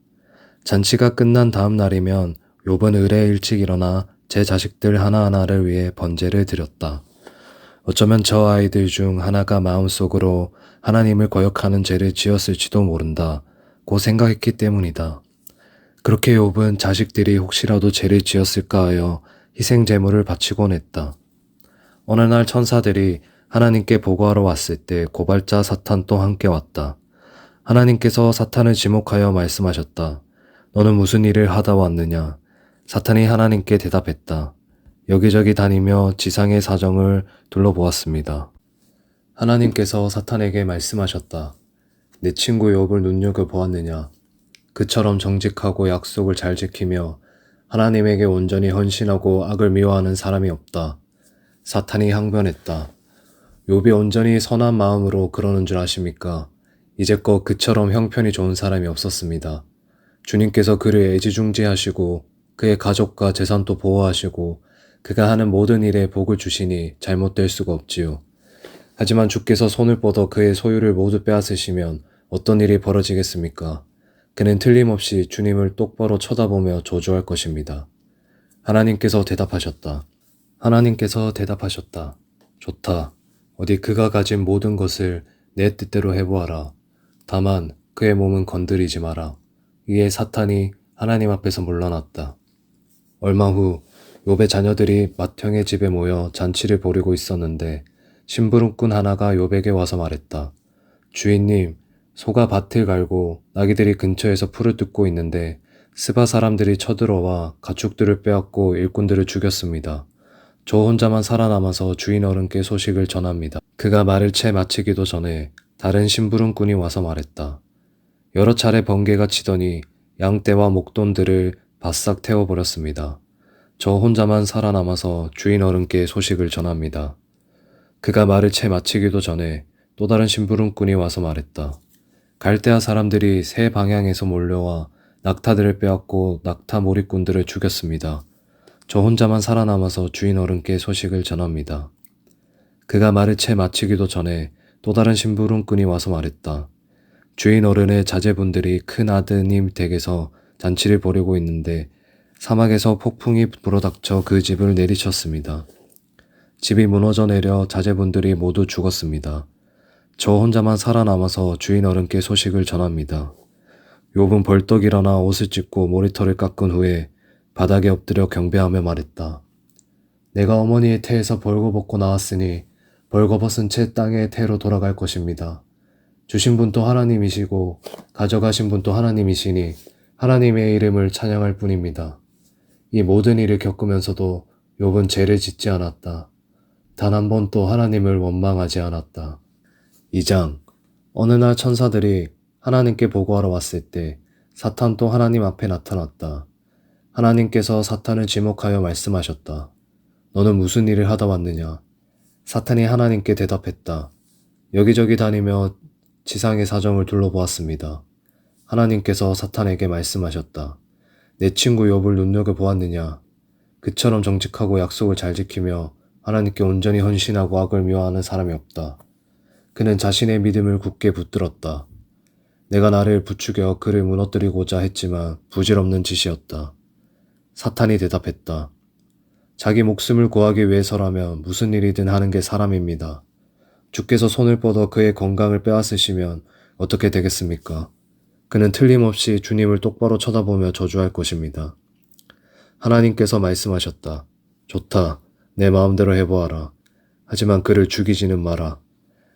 잔치가 끝난 다음 날이면 욥은 을에 일찍 일어나 제 자식들 하나하나를 위해 번제를 드렸다. 어쩌면 저 아이들 중 하나가 마음속으로 하나님을 거역하는 죄를 지었을지도 모른다 고 생각했기 때문이다. 그렇게 욥은 자식들이 혹시라도 죄를 지었을까 하여 희생 제물을 바치곤 했다. 어느 날 천사들이 하나님께 보고하러 왔을 때 고발자 사탄 또 함께 왔다. 하나님께서 사탄을 지목하여 말씀하셨다. 너는 무슨 일을 하다 왔느냐? 사탄이 하나님께 대답했다. 여기저기 다니며 지상의 사정을 둘러보았습니다. 하나님께서 사탄에게 말씀하셨다. 내 친구 욥을 눈여겨보았느냐? 그처럼 정직하고 약속을 잘 지키며 하나님에게 온전히 헌신하고 악을 미워하는 사람이 없다. 사탄이 항변했다. 욥이 온전히 선한 마음으로 그러는 줄 아십니까? 이제껏 그처럼 형편이 좋은 사람이 없었습니다. 주님께서 그를 애지중지하시고 그의 가족과 재산도 보호하시고 그가 하는 모든 일에 복을 주시니 잘못될 수가 없지요. 하지만 주께서 손을 뻗어 그의 소유를 모두 빼앗으시면 어떤 일이 벌어지겠습니까? 그는 틀림없이 주님을 똑바로 쳐다보며 저주할 것입니다. 하나님께서 대답하셨다. 좋다. 어디 그가 가진 모든 것을 내 뜻대로 해보아라. 다만 그의 몸은 건드리지 마라. 이에 사탄이 하나님 앞에서 물러났다. 얼마 후 욥의 자녀들이 맏형의 집에 모여 잔치를 벌이고 있었는데 심부름꾼 하나가 욥에게 와서 말했다. 주인님, 소가 밭을 갈고 나귀들이 근처에서 풀을 뜯고 있는데 스바 사람들이 쳐들어와 가축들을 빼앗고 일꾼들을 죽였습니다. 저 혼자만 살아남아서 주인 어른께 소식을 전합니다. 그가 말을 채 마치기도 전에 다른 심부름꾼이 와서 말했다. 여러 차례 번개가 치더니 양떼와 목돈들을 바싹 태워버렸습니다. 저 혼자만 살아남아서 주인 어른께 소식을 전합니다. 그가 말을 채 마치기도 전에 또 다른 심부름꾼이 와서 말했다. 갈대아 사람들이 세 방향에서 몰려와 낙타들을 빼앗고 낙타 몰이꾼들을 죽였습니다. 저 혼자만 살아남아서 주인 어른께 소식을 전합니다. 그가 말을 채 마치기도 전에 또 다른 심부름꾼이 와서 말했다. 주인 어른의 자제분들이 큰 아드님 댁에서 잔치를 벌이고 있는데 사막에서 폭풍이 불어닥쳐 그 집을 내리쳤습니다. 집이 무너져 내려 자제분들이 모두 죽었습니다. 저 혼자만 살아남아서 주인 어른께 소식을 전합니다. 욥은 벌떡 일어나 옷을 찢고 머리털을 깎은 후에 바닥에 엎드려 경배하며 말했다. 내가 어머니의 태에서 벌거벗고 나왔으니 벌거벗은 채 땅의 태로 돌아갈 것입니다. 주신 분도 하나님이시고 가져가신 분도 하나님이시니 하나님의 이름을 찬양할 뿐입니다. 이 모든 일을 겪으면서도 욥은 죄를 짓지 않았다. 단 한 번도 하나님을 원망하지 않았다. 2장. 어느 날 천사들이 하나님께 보고하러 왔을 때 사탄도 하나님 앞에 나타났다. 하나님께서 사탄을 지목하여 말씀하셨다. 너는 무슨 일을 하다 왔느냐? 사탄이 하나님께 대답했다. 여기저기 다니며 지상의 사정을 둘러보았습니다. 하나님께서 사탄에게 말씀하셨다. 내 친구 욥을 눈여겨보았느냐? 그처럼 정직하고 약속을 잘 지키며 하나님께 온전히 헌신하고 악을 미워하는 사람이 없다. 그는 자신의 믿음을 굳게 붙들었다. 내가 나를 부추겨 그를 무너뜨리고자 했지만 부질없는 짓이었다. 사탄이 대답했다. 자기 목숨을 구하기 위해서라면 무슨 일이든 하는 게 사람입니다. 주께서 손을 뻗어 그의 건강을 빼앗으시면 어떻게 되겠습니까? 그는 틀림없이 주님을 똑바로 쳐다보며 저주할 것입니다. 하나님께서 말씀하셨다. 좋다. 내 마음대로 해보아라. 하지만 그를 죽이지는 마라.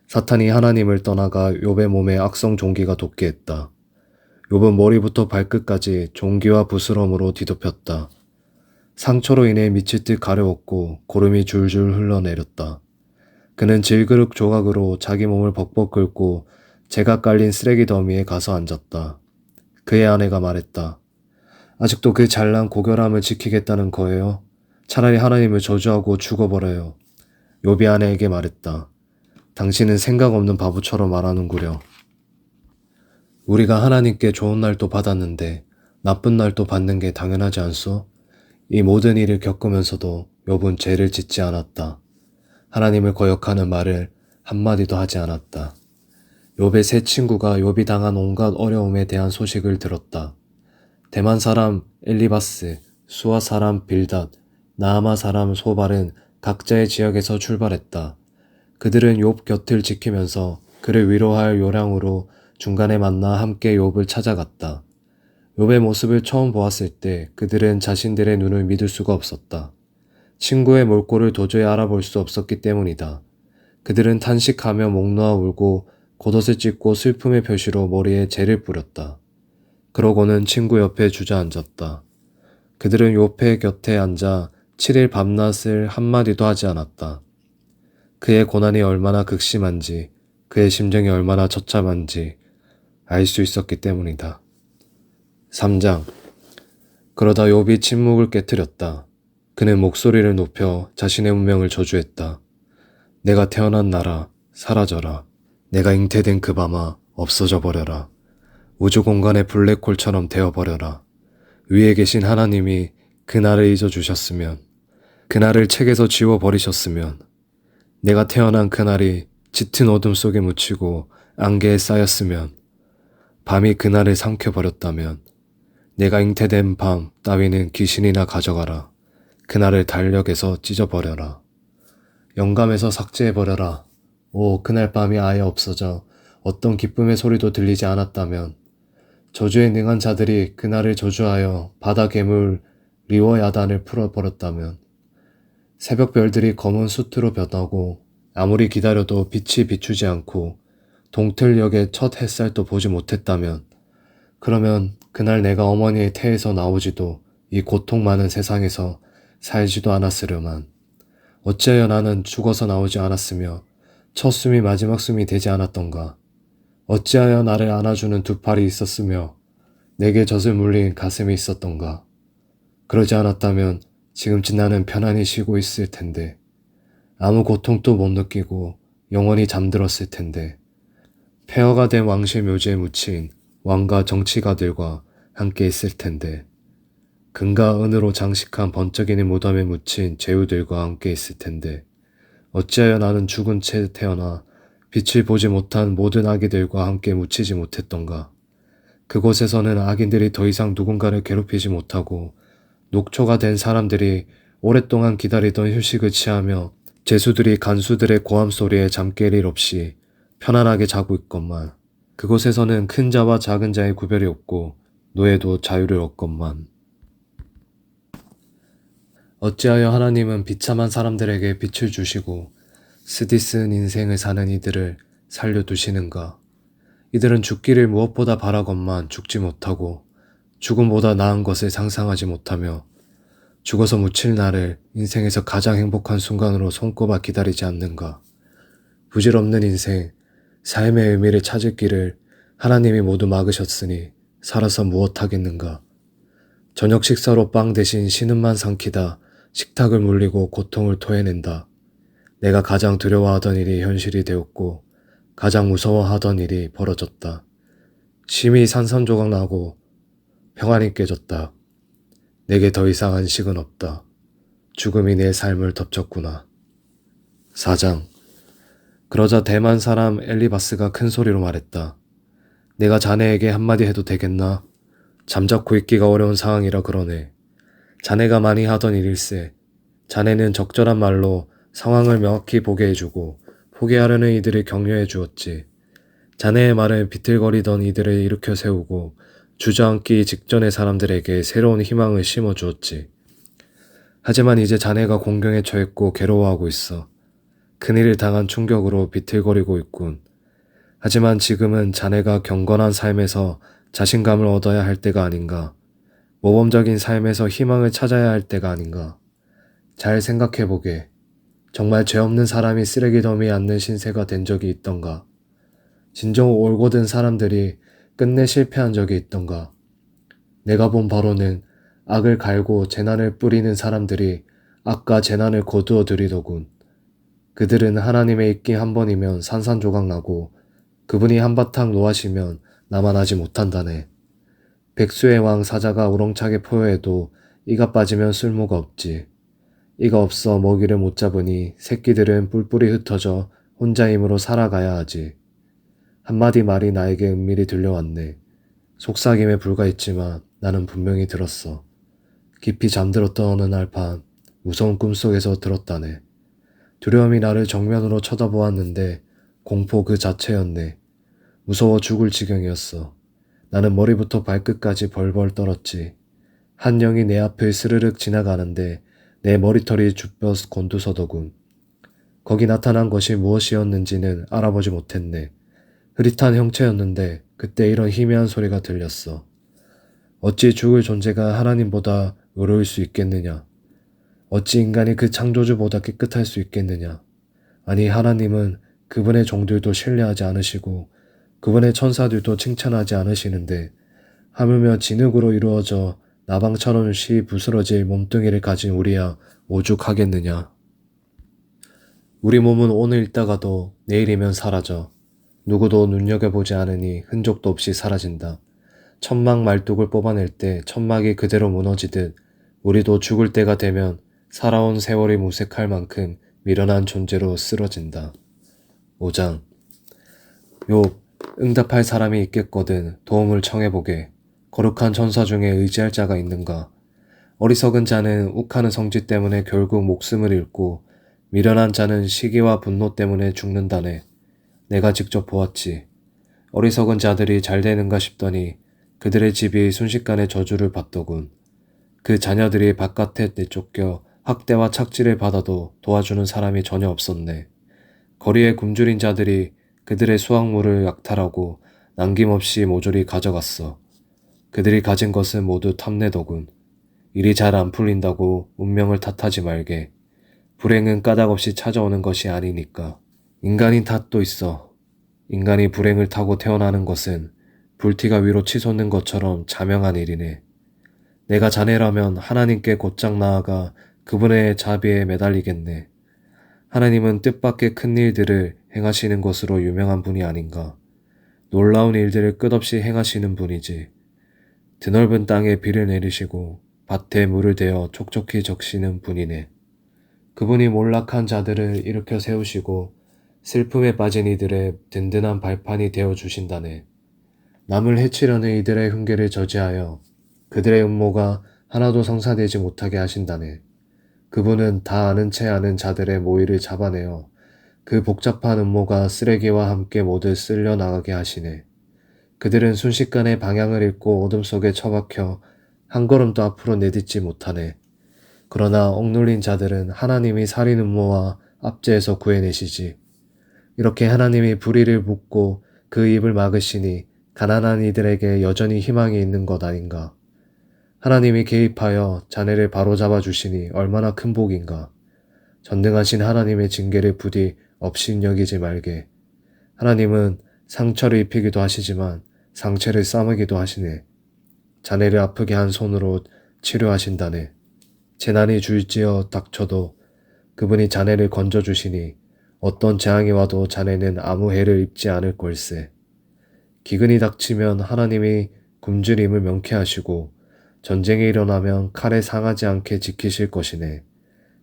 사탄이 하나님을 떠나가 욥의 몸에 악성 종기가 돋게 했다. 욥은 머리부터 발끝까지 종기와 부스럼으로 뒤덮였다. 상처로 인해 미칠 듯 가려웠고 고름이 줄줄 흘러내렸다. 그는 질그릇 조각으로 자기 몸을 벅벅 긁고 재가 깔린 쓰레기 더미에 가서 앉았다. 그의 아내가 말했다. 아직도 그 잘난 고결함을 지키겠다는 거예요? 차라리 하나님을 저주하고 죽어버려요. 욥이 아내에게 말했다. 당신은 생각 없는 바보처럼 말하는구려. 우리가 하나님께 좋은 날도 받았는데 나쁜 날도 받는 게 당연하지 않소? 이 모든 일을 겪으면서도 욥은 죄를 짓지 않았다. 하나님을 거역하는 말을 한마디도 하지 않았다. 욥의 세 친구가 욥이 당한 온갖 어려움에 대한 소식을 들었다. 대만 사람 엘리바스, 수아 사람 빌닷, 나아마 사람 소발은 각자의 지역에서 출발했다. 그들은 욥 곁을 지키면서 그를 위로할 요량으로 중간에 만나 함께 욥을 찾아갔다. 욥의 모습을 처음 보았을 때 그들은 자신들의 눈을 믿을 수가 없었다. 친구의 몰골을 도저히 알아볼 수 없었기 때문이다. 그들은 탄식하며 목 놓아 울고 겉옷을 찢고 슬픔의 표시로 머리에 재를 뿌렸다. 그러고는 친구 옆에 주저앉았다. 그들은 욥의 곁에 앉아 7일 밤낮을 한마디도 하지 않았다. 그의 고난이 얼마나 극심한지, 그의 심정이 얼마나 처참한지, 알 수 있었기 때문이다. 3장. 그러다 욥이 침묵을 깨뜨렸다. 그는 목소리를 높여 자신의 운명을 저주했다. 내가 태어난 나라 사라져라. 내가 잉태된 그 밤아 없어져 버려라. 우주 공간의 블랙홀처럼 되어버려라. 위에 계신 하나님이 그날을 잊어주셨으면, 그날을 책에서 지워버리셨으면, 내가 태어난 그날이 짙은 어둠 속에 묻히고 안개에 쌓였으면, 밤이 그날을 삼켜버렸다면, 내가 잉태된 밤 따위는 귀신이나 가져가라. 그날을 달력에서 찢어버려라. 영감에서 삭제해버려라. 오, 그날 밤이 아예 없어져 어떤 기쁨의 소리도 들리지 않았다면, 저주에 능한 자들이 그날을 저주하여 바다 괴물 리워야단을 풀어버렸다면, 새벽 별들이 검은 수트로 변하고 아무리 기다려도 빛이 비추지 않고 동틀역의 첫 햇살도 보지 못했다면, 그러면 그날 내가 어머니의 태에서 나오지도 이 고통 많은 세상에서 살지도 않았으려만, 어찌하여 나는 죽어서 나오지 않았으며 첫 숨이 마지막 숨이 되지 않았던가. 어찌하여 나를 안아주는 두 팔이 있었으며 내게 젖을 물린 가슴이 있었던가. 그러지 않았다면 지금쯤 나는 편안히 쉬고 있을 텐데, 아무 고통도 못 느끼고 영원히 잠들었을 텐데, 폐허가 된 왕실 묘지에 묻힌 왕과 정치가들과 함께 있을 텐데, 금과 은으로 장식한 번쩍이는 무덤에 묻힌 제후들과 함께 있을 텐데, 어찌하여 나는 죽은 채 태어나 빛을 보지 못한 모든 아기들과 함께 묻히지 못했던가. 그곳에서는 악인들이 더 이상 누군가를 괴롭히지 못하고 녹초가 된 사람들이 오랫동안 기다리던 휴식을 취하며 제수들이 간수들의 고함 소리에 잠깰 일 없이 편안하게 자고 있건만, 그곳에서는 큰 자와 작은 자의 구별이 없고 노예도 자유를 얻건만. 어찌하여 하나님은 비참한 사람들에게 빛을 주시고 쓰디쓴 인생을 사는 이들을 살려두시는가. 이들은 죽기를 무엇보다 바라건만 죽지 못하고 죽음보다 나은 것을 상상하지 못하며 죽어서 묻힐 날을 인생에서 가장 행복한 순간으로 손꼽아 기다리지 않는가. 부질없는 인생, 삶의 의미를 찾을 길을 하나님이 모두 막으셨으니 살아서 무엇하겠는가. 저녁 식사로 빵 대신 신음만 삼키다 식탁을 물리고 고통을 토해낸다. 내가 가장 두려워하던 일이 현실이 되었고 가장 무서워하던 일이 벌어졌다. 심히 산산조각 나고 평안이 깨졌다. 내게 더 이상 안식은 없다. 죽음이 내 삶을 덮쳤구나. 4장. 그러자 대만 사람 엘리바스가 큰 소리로 말했다. 내가 자네에게 한마디 해도 되겠나? 잠자코 있기가 어려운 상황이라 그러네. 자네가 많이 하던 일일세. 자네는 적절한 말로 상황을 명확히 보게 해주고 포기하려는 이들을 격려해 주었지. 자네의 말은 비틀거리던 이들을 일으켜 세우고 주저앉기 직전의 사람들에게 새로운 희망을 심어 주었지. 하지만 이제 자네가 공경에 처했고 괴로워하고 있어. 큰일을 당한 충격으로 비틀거리고 있군. 하지만 지금은 자네가 경건한 삶에서 자신감을 얻어야 할 때가 아닌가. 모범적인 삶에서 희망을 찾아야 할 때가 아닌가. 잘 생각해보게. 정말 죄 없는 사람이 쓰레기 더미에 앉는 신세가 된 적이 있던가? 진정 올곧은 사람들이 끝내 실패한 적이 있던가? 내가 본 바로는 악을 갈고 재난을 뿌리는 사람들이 악과 재난을 거두어 들이더군. 그들은 하나님의 입기 한 번이면 산산조각 나고 그분이 한바탕 노하시면 나만하지 못한다네. 백수의 왕 사자가 우렁차게 포효해도 이가 빠지면 쓸모가 없지. 이가 없어 먹이를 못 잡으니 새끼들은 뿔뿔이 흩어져 혼자 힘으로 살아가야 하지. 한마디 말이 나에게 은밀히 들려왔네. 속삭임에 불과했지만 나는 분명히 들었어. 깊이 잠들었던 어느 날 밤 무서운 꿈속에서 들었다네. 두려움이 나를 정면으로 쳐다보았는데 공포 그 자체였네. 무서워 죽을 지경이었어. 나는 머리부터 발끝까지 벌벌 떨었지. 한 영이 내 앞을 스르륵 지나가는데 내 머리털이 쭈뼛 곤두서더군. 거기 나타난 것이 무엇이었는지는 알아보지 못했네. 흐릿한 형체였는데 그때 이런 희미한 소리가 들렸어. 어찌 죽을 존재가 하나님보다 의로울 수 있겠느냐? 어찌 인간이 그 창조주보다 깨끗할 수 있겠느냐? 아니 하나님은 그분의 종들도 신뢰하지 않으시고 그분의 천사들도 칭찬하지 않으시는데 하물며 진흙으로 이루어져 나방처럼 쉬 부스러질 몸뚱이를 가진 우리야 오죽하겠느냐. 우리 몸은 오늘 있다가도 내일이면 사라져. 누구도 눈여겨보지 않으니 흔적도 없이 사라진다. 천막 말뚝을 뽑아낼 때 천막이 그대로 무너지듯 우리도 죽을 때가 되면 살아온 세월이 무색할 만큼 미련한 존재로 쓰러진다. 5장. 욥, 응답할 사람이 있겠거든 도움을 청해보게. 거룩한 천사 중에 의지할 자가 있는가? 어리석은 자는 욱하는 성질 때문에 결국 목숨을 잃고 미련한 자는 시기와 분노 때문에 죽는다네. 내가 직접 보았지. 어리석은 자들이 잘 되는가 싶더니 그들의 집이 순식간에 저주를 받더군. 그 자녀들이 바깥에 내쫓겨 학대와 착취를 받아도 도와주는 사람이 전혀 없었네. 거리에 굶주린 자들이 그들의 수확물을 약탈하고 남김없이 모조리 가져갔어. 그들이 가진 것은 모두 탐내더군. 일이 잘 안 풀린다고 운명을 탓하지 말게. 불행은 까닭없이 찾아오는 것이 아니니까. 인간인 탓도 있어. 인간이 불행을 타고 태어나는 것은 불티가 위로 치솟는 것처럼 자명한 일이네. 내가 자네라면 하나님께 곧장 나아가 그분의 자비에 매달리겠네. 하나님은 뜻밖의 큰 일들을 행하시는 것으로 유명한 분이 아닌가. 놀라운 일들을 끝없이 행하시는 분이지. 드넓은 땅에 비를 내리시고 밭에 물을 대어 촉촉히 적시는 분이네. 그분이 몰락한 자들을 일으켜 세우시고 슬픔에 빠진 이들의 든든한 발판이 되어 주신다네. 남을 해치려는 이들의 흉계를 저지하여 그들의 음모가 하나도 성사되지 못하게 하신다네. 그분은 다 아는 채 아는 자들의 모의를 잡아내어 그 복잡한 음모가 쓰레기와 함께 모두 쓸려 나가게 하시네. 그들은 순식간에 방향을 잃고 어둠 속에 처박혀 한 걸음도 앞으로 내딛지 못하네. 그러나 억눌린 자들은 하나님이 살인 음모와 압제에서 구해내시지. 이렇게 하나님이 불의를 묻고 그 입을 막으시니 가난한 이들에게 여전히 희망이 있는 것 아닌가. 하나님이 개입하여 자네를 바로잡아 주시니 얼마나 큰 복인가. 전능하신 하나님의 징계를 부디 업신여기지 말게. 하나님은 상처를 입히기도 하시지만 상처를 싸매기도 하시네. 자네를 아프게 한 손으로 치료하신다네. 재난이 줄지어 닥쳐도 그분이 자네를 건져주시니 어떤 재앙이 와도 자네는 아무 해를 입지 않을 걸세. 기근이 닥치면 하나님이 굶주림을 명쾌하시고 전쟁이 일어나면 칼에 상하지 않게 지키실 것이네.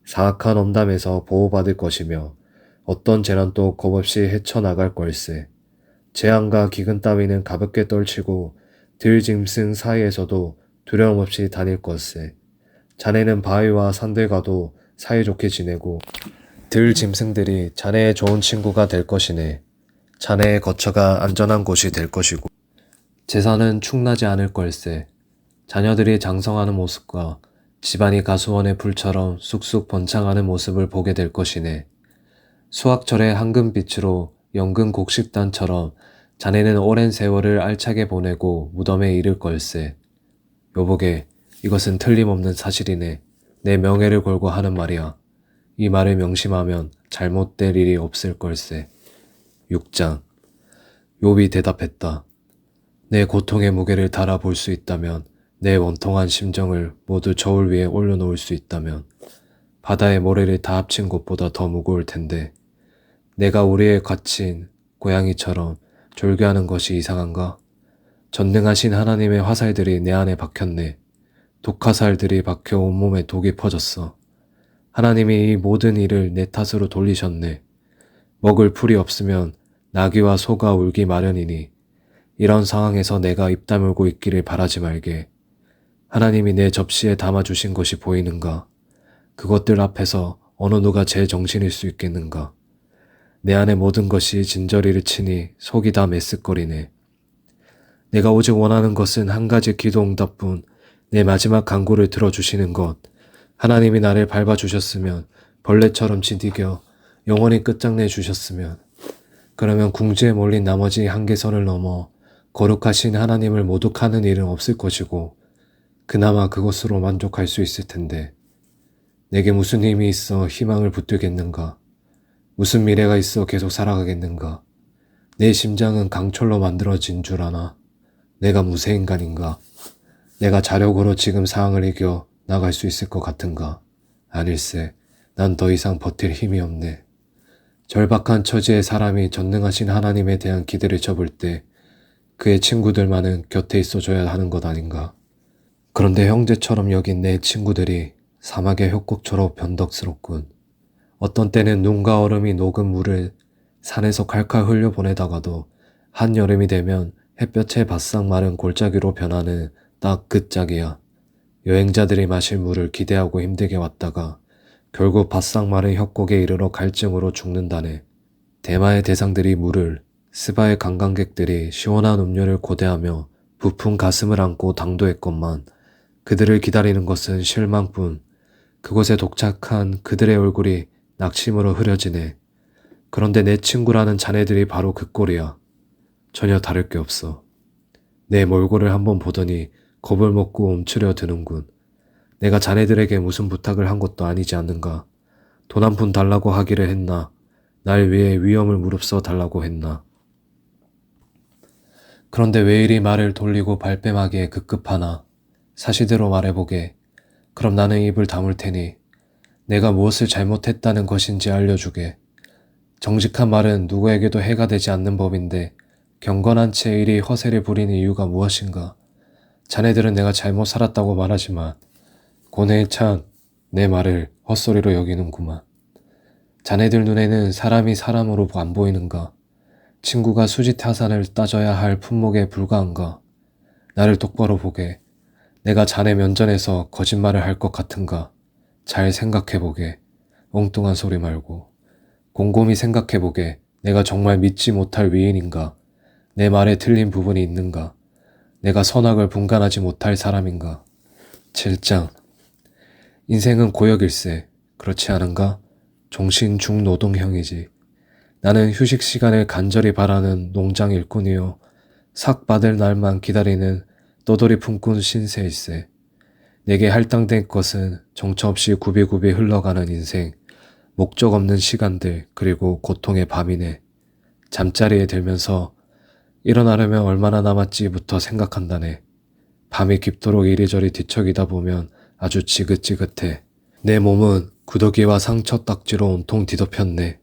사악한 엄담에서 보호받을 것이며 어떤 재난도 겁없이 헤쳐나갈 걸세. 재앙과 기근 따위는 가볍게 떨치고 들짐승 사이에서도 두려움 없이 다닐 것세. 자네는 바위와 산들과도 사이좋게 지내고 들짐승들이 자네의 좋은 친구가 될 것이네. 자네의 거처가 안전한 곳이 될 것이고 재산은 축나지 않을 걸세. 자녀들이 장성하는 모습과 집안이 가수원의 불처럼 쑥쑥 번창하는 모습을 보게 될 것이네. 수학철의 황금빛으로 연근 곡식단처럼 자네는 오랜 세월을 알차게 보내고 무덤에 이를 걸세. 여보게, 이것은 틀림없는 사실이네. 내 명예를 걸고 하는 말이야. 이 말을 명심하면 잘못될 일이 없을 걸세. 6장. 욥이 대답했다. 내 고통의 무게를 달아볼 수 있다면, 내 원통한 심정을 모두 저울 위에 올려놓을 수 있다면, 바다의 모래를 다 합친 것보다 더 무거울 텐데, 내가 우리에 갇힌 고양이처럼 졸교하는 것이 이상한가? 전능하신 하나님의 화살들이 내 안에 박혔네. 독화살들이 박혀 온몸에 독이 퍼졌어. 하나님이 이 모든 일을 내 탓으로 돌리셨네. 먹을 풀이 없으면 나귀와 소가 울기 마련이니 이런 상황에서 내가 입 다물고 있기를 바라지 말게. 하나님이 내 접시에 담아주신 것이 보이는가? 그것들 앞에서 어느 누가 제 정신일 수 있겠는가? 내 안에 모든 것이 진저리를 치니 속이 다 메쓱거리네. 내가 오직 원하는 것은 한 가지 기도 응답뿐. 내 마지막 간구를 들어주시는 것. 하나님이 나를 밟아주셨으면, 벌레처럼 지디겨 영원히 끝장내 주셨으면, 그러면 궁지에 몰린 나머지 한계선을 넘어 거룩하신 하나님을 모독하는 일은 없을 것이고 그나마 그것으로 만족할 수 있을 텐데, 내게 무슨 힘이 있어 희망을 붙들겠는가? 무슨 미래가 있어 계속 살아가겠는가? 내 심장은 강철로 만들어진 줄 아나. 내가 무쇠인간인가? 내가 자력으로 지금 상황을 이겨 나갈 수 있을 것 같은가? 아닐세. 난 더 이상 버틸 힘이 없네. 절박한 처지의 사람이 전능하신 하나님에 대한 기대를 접을 때 그의 친구들만은 곁에 있어줘야 하는 것 아닌가? 그런데 형제처럼 여긴 내 친구들이 사막의 협곡처럼 변덕스럽군. 어떤 때는 눈과 얼음이 녹은 물을 산에서 칼칼 흘려보내다가도 한여름이 되면 햇볕에 바싹 마른 골짜기로 변하는 딱 그 짝이야. 여행자들이 마실 물을 기대하고 힘들게 왔다가 결국 바싹 마른 협곡에 이르러 갈증으로 죽는다네. 대마의 대상들이 물을, 스바의 관광객들이 시원한 음료를 고대하며 부푼 가슴을 안고 당도했건만 그들을 기다리는 것은 실망뿐. 그곳에 도착한 그들의 얼굴이 낙심으로 흐려지네. 그런데 내 친구라는 자네들이 바로 그 꼴이야. 전혀 다를 게 없어. 내 몰골을 한번 보더니 겁을 먹고 움츠려 드는군. 내가 자네들에게 무슨 부탁을 한 것도 아니지 않는가. 돈 한 푼 달라고 하기를 했나. 날 위해 위험을 무릅써 달라고 했나. 그런데 왜 이리 말을 돌리고 발뺌하기에 급급하나. 사실대로 말해보게. 그럼 나는 입을 다물 테니 내가 무엇을 잘못했다는 것인지 알려주게. 정직한 말은 누구에게도 해가 되지 않는 법인데 경건한 채 이리 허세를 부리는 이유가 무엇인가. 자네들은 내가 잘못 살았다고 말하지만 고뇌에 찬 내 말을 헛소리로 여기는구만. 자네들 눈에는 사람이 사람으로 안 보이는가? 친구가 수지타산을 따져야 할 품목에 불과한가? 나를 똑바로 보게. 내가 자네 면전에서 거짓말을 할 것 같은가? 잘 생각해보게. 엉뚱한 소리 말고. 곰곰이 생각해보게. 내가 정말 믿지 못할 위인인가? 내 말에 틀린 부분이 있는가? 내가 선악을 분간하지 못할 사람인가? 7장. 인생은 고역일세. 그렇지 않은가? 종신 중노동형이지. 나는 휴식 시간을 간절히 바라는 농장 일꾼이요. 삭 받을 날만 기다리는 떠돌이 품꾼 신세일세. 내게 할당된 것은 정처 없이 굽이굽이 흘러가는 인생, 목적 없는 시간들, 그리고 고통의 밤이네. 잠자리에 들면서 일어나려면 얼마나 남았지부터 생각한다네. 밤이 깊도록 이리저리 뒤척이다 보면 아주 지긋지긋해. 내 몸은 구더기와 상처 딱지로 온통 뒤덮였네.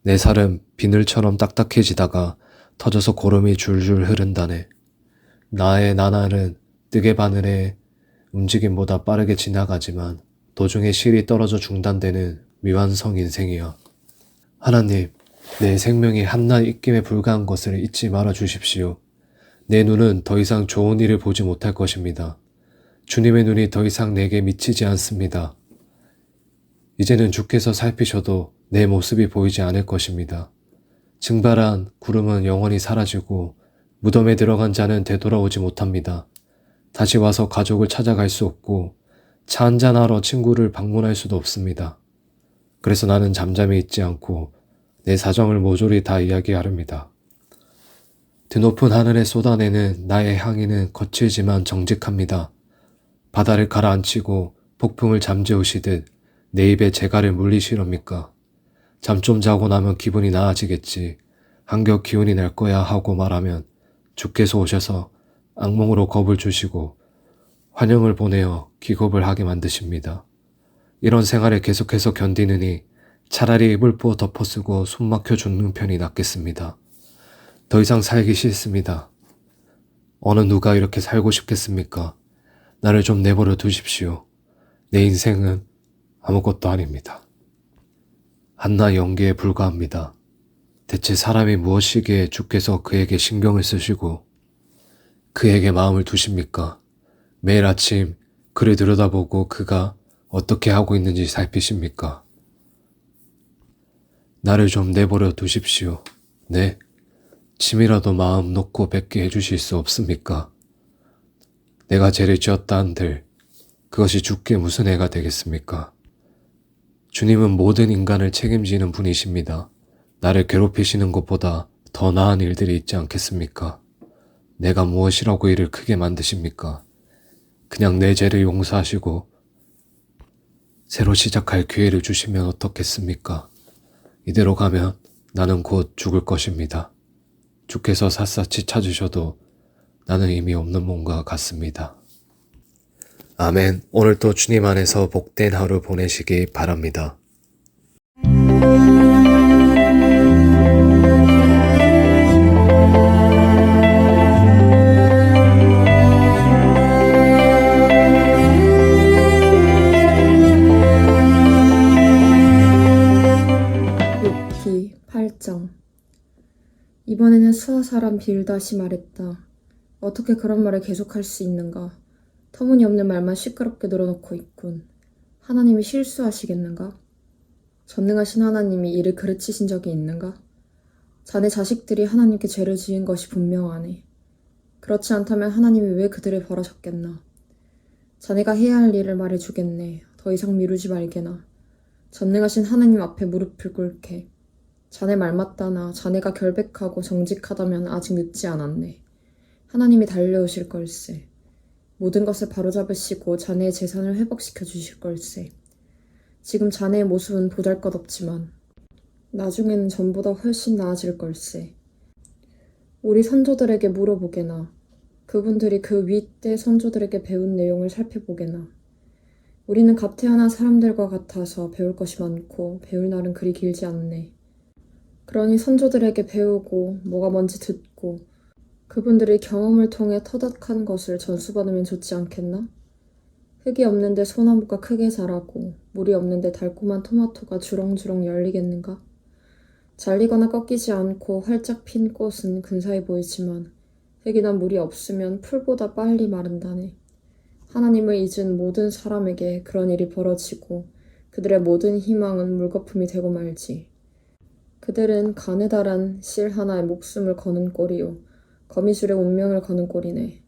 내 살은 비늘처럼 딱딱해지다가 터져서 고름이 줄줄 흐른다네. 나의 나날은 뜨개 바늘의 움직임보다 빠르게 지나가지만 도중에 실이 떨어져 중단되는 미완성 인생이야. 하나님, 내 생명이 한낱 입김에 불과한 것을 잊지 말아 주십시오. 내 눈은 더 이상 좋은 일을 보지 못할 것입니다. 주님의 눈이 더 이상 내게 미치지 않습니다. 이제는 주께서 살피셔도 내 모습이 보이지 않을 것입니다. 증발한 구름은 영원히 사라지고 무덤에 들어간 자는 되돌아오지 못합니다. 다시 와서 가족을 찾아갈 수 없고 차 한잔하러 친구를 방문할 수도 없습니다. 그래서 나는 잠잠히 있지 않고 내 사정을 모조리 다 이야기하렵니다. 드높은 하늘에 쏟아내는 나의 향기는 거칠지만 정직합니다. 바다를 가라앉히고 폭풍을 잠재우시듯 내 입에 재갈을 물리시렵니까? 잠 좀 자고 나면 기분이 나아지겠지. 한결 기운이 날 거야 하고 말하면 주께서 오셔서 악몽으로 겁을 주시고 환영을 보내어 기겁을 하게 만드십니다. 이런 생활을 계속해서 견디느니 차라리 이불 부어 덮어쓰고 숨 막혀 죽는 편이 낫겠습니다. 더 이상 살기 싫습니다. 어느 누가 이렇게 살고 싶겠습니까? 나를 좀 내버려 두십시오. 내 인생은 아무것도 아닙니다. 한낱 연기에 불과합니다. 대체 사람이 무엇이기에 주께서 그에게 신경을 쓰시고 그에게 마음을 두십니까? 매일 아침 그를 들여다보고 그가 어떻게 하고 있는지 살피십니까? 나를 좀 내버려 두십시오. 네, 침이라도 마음 놓고 뵙게 해주실 수 없습니까? 내가 죄를 지었다 한들 그것이 주께 무슨 해가 되겠습니까? 주님은 모든 인간을 책임지는 분이십니다. 나를 괴롭히시는 것보다 더 나은 일들이 있지 않겠습니까? 내가 무엇이라고 일을 크게 만드십니까? 그냥 내 죄를 용서하시고 새로 시작할 기회를 주시면 어떻겠습니까? 이대로 가면 나는 곧 죽을 것입니다. 주께서 샅샅이 찾으셔도 나는 의미 없는 몸과 같습니다. 아멘. 오늘도 주님 안에서 복된 하루 보내시기 바랍니다. 욥기 8장. 이번에는 수아 사람 빌닷이 말했다. 어떻게 그런 말을 계속할 수 있는가? 터무니없는 말만 시끄럽게 늘어놓고 있군. 하나님이 실수하시겠는가? 전능하신 하나님이 이를 그르치신 적이 있는가? 자네 자식들이 하나님께 죄를 지은 것이 분명하네. 그렇지 않다면 하나님이 왜 그들을 벌하셨겠나? 자네가 해야 할 일을 말해주겠네. 더 이상 미루지 말게나. 전능하신 하나님 앞에 무릎을 꿇게. 자네 말 맞다나 자네가 결백하고 정직하다면 아직 늦지 않았네. 하나님이 달려오실 걸세. 모든 것을 바로잡으시고 자네의 재산을 회복시켜 주실 걸세. 지금 자네의 모습은 보잘것없지만 나중에는 전보다 훨씬 나아질 걸세. 우리 선조들에게 물어보게나. 그분들이 그 윗대 선조들에게 배운 내용을 살펴보게나. 우리는 갑태어난 사람들과 같아서 배울 것이 많고 배울 날은 그리 길지 않네. 그러니 선조들에게 배우고 뭐가 뭔지 듣고 그분들의 경험을 통해 터득한 것을 전수받으면 좋지 않겠나? 흙이 없는데 소나무가 크게 자라고 물이 없는데 달콤한 토마토가 주렁주렁 열리겠는가? 잘리거나 꺾이지 않고 활짝 핀 꽃은 근사해 보이지만 흙이나 물이 없으면 풀보다 빨리 마른다네. 하나님을 잊은 모든 사람에게 그런 일이 벌어지고 그들의 모든 희망은 물거품이 되고 말지. 그들은 가느다란 실 하나에 목숨을 거는 꼴이요 거미줄에 운명을 거는 꼴이네.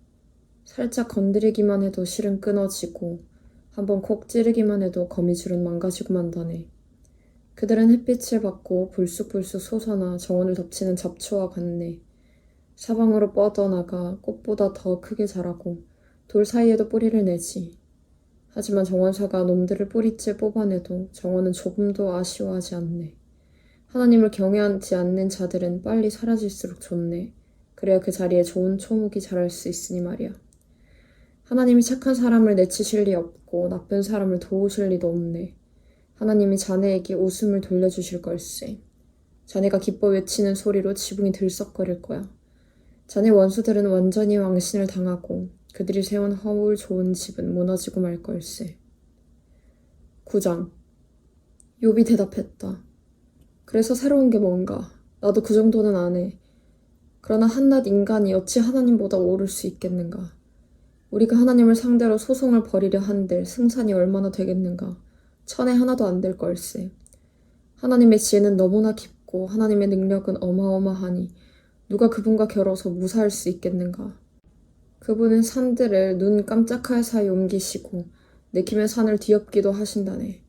살짝 건드리기만 해도 실은 끊어지고 한번 콕 찌르기만 해도 거미줄은 망가지고 만다네. 그들은 햇빛을 받고 불쑥불쑥 솟아나 정원을 덮치는 잡초와 같네. 사방으로 뻗어나가 꽃보다 더 크게 자라고 돌 사이에도 뿌리를 내지. 하지만 정원사가 놈들을 뿌리째 뽑아내도 정원은 조금도 아쉬워하지 않네. 하나님을 경외하지 않는 자들은 빨리 사라질수록 좋네. 그래야 그 자리에 좋은 초목이 자랄 수 있으니 말이야. 하나님이 착한 사람을 내치실 리 없고 나쁜 사람을 도우실 리도 없네. 하나님이 자네에게 웃음을 돌려주실 걸세. 자네가 기뻐 외치는 소리로 지붕이 들썩거릴 거야. 자네 원수들은 완전히 왕신을 당하고 그들이 세운 허울 좋은 집은 무너지고 말 걸세. 9장. 욥이 대답했다. 그래서 새로운 게 뭔가? 나도 그 정도는 안 해. 그러나 한낱 인간이 어찌 하나님보다 오를 수 있겠는가? 우리가 하나님을 상대로 소송을 벌이려 한들 승산이 얼마나 되겠는가? 천에 하나도 안 될 걸세. 하나님의 지혜는 너무나 깊고 하나님의 능력은 어마어마하니 누가 그분과 겨뤄서 무사할 수 있겠는가? 그분은 산들을 눈 깜짝할 사이 옮기시고 내키면 산을 뒤엎기도 하신다네.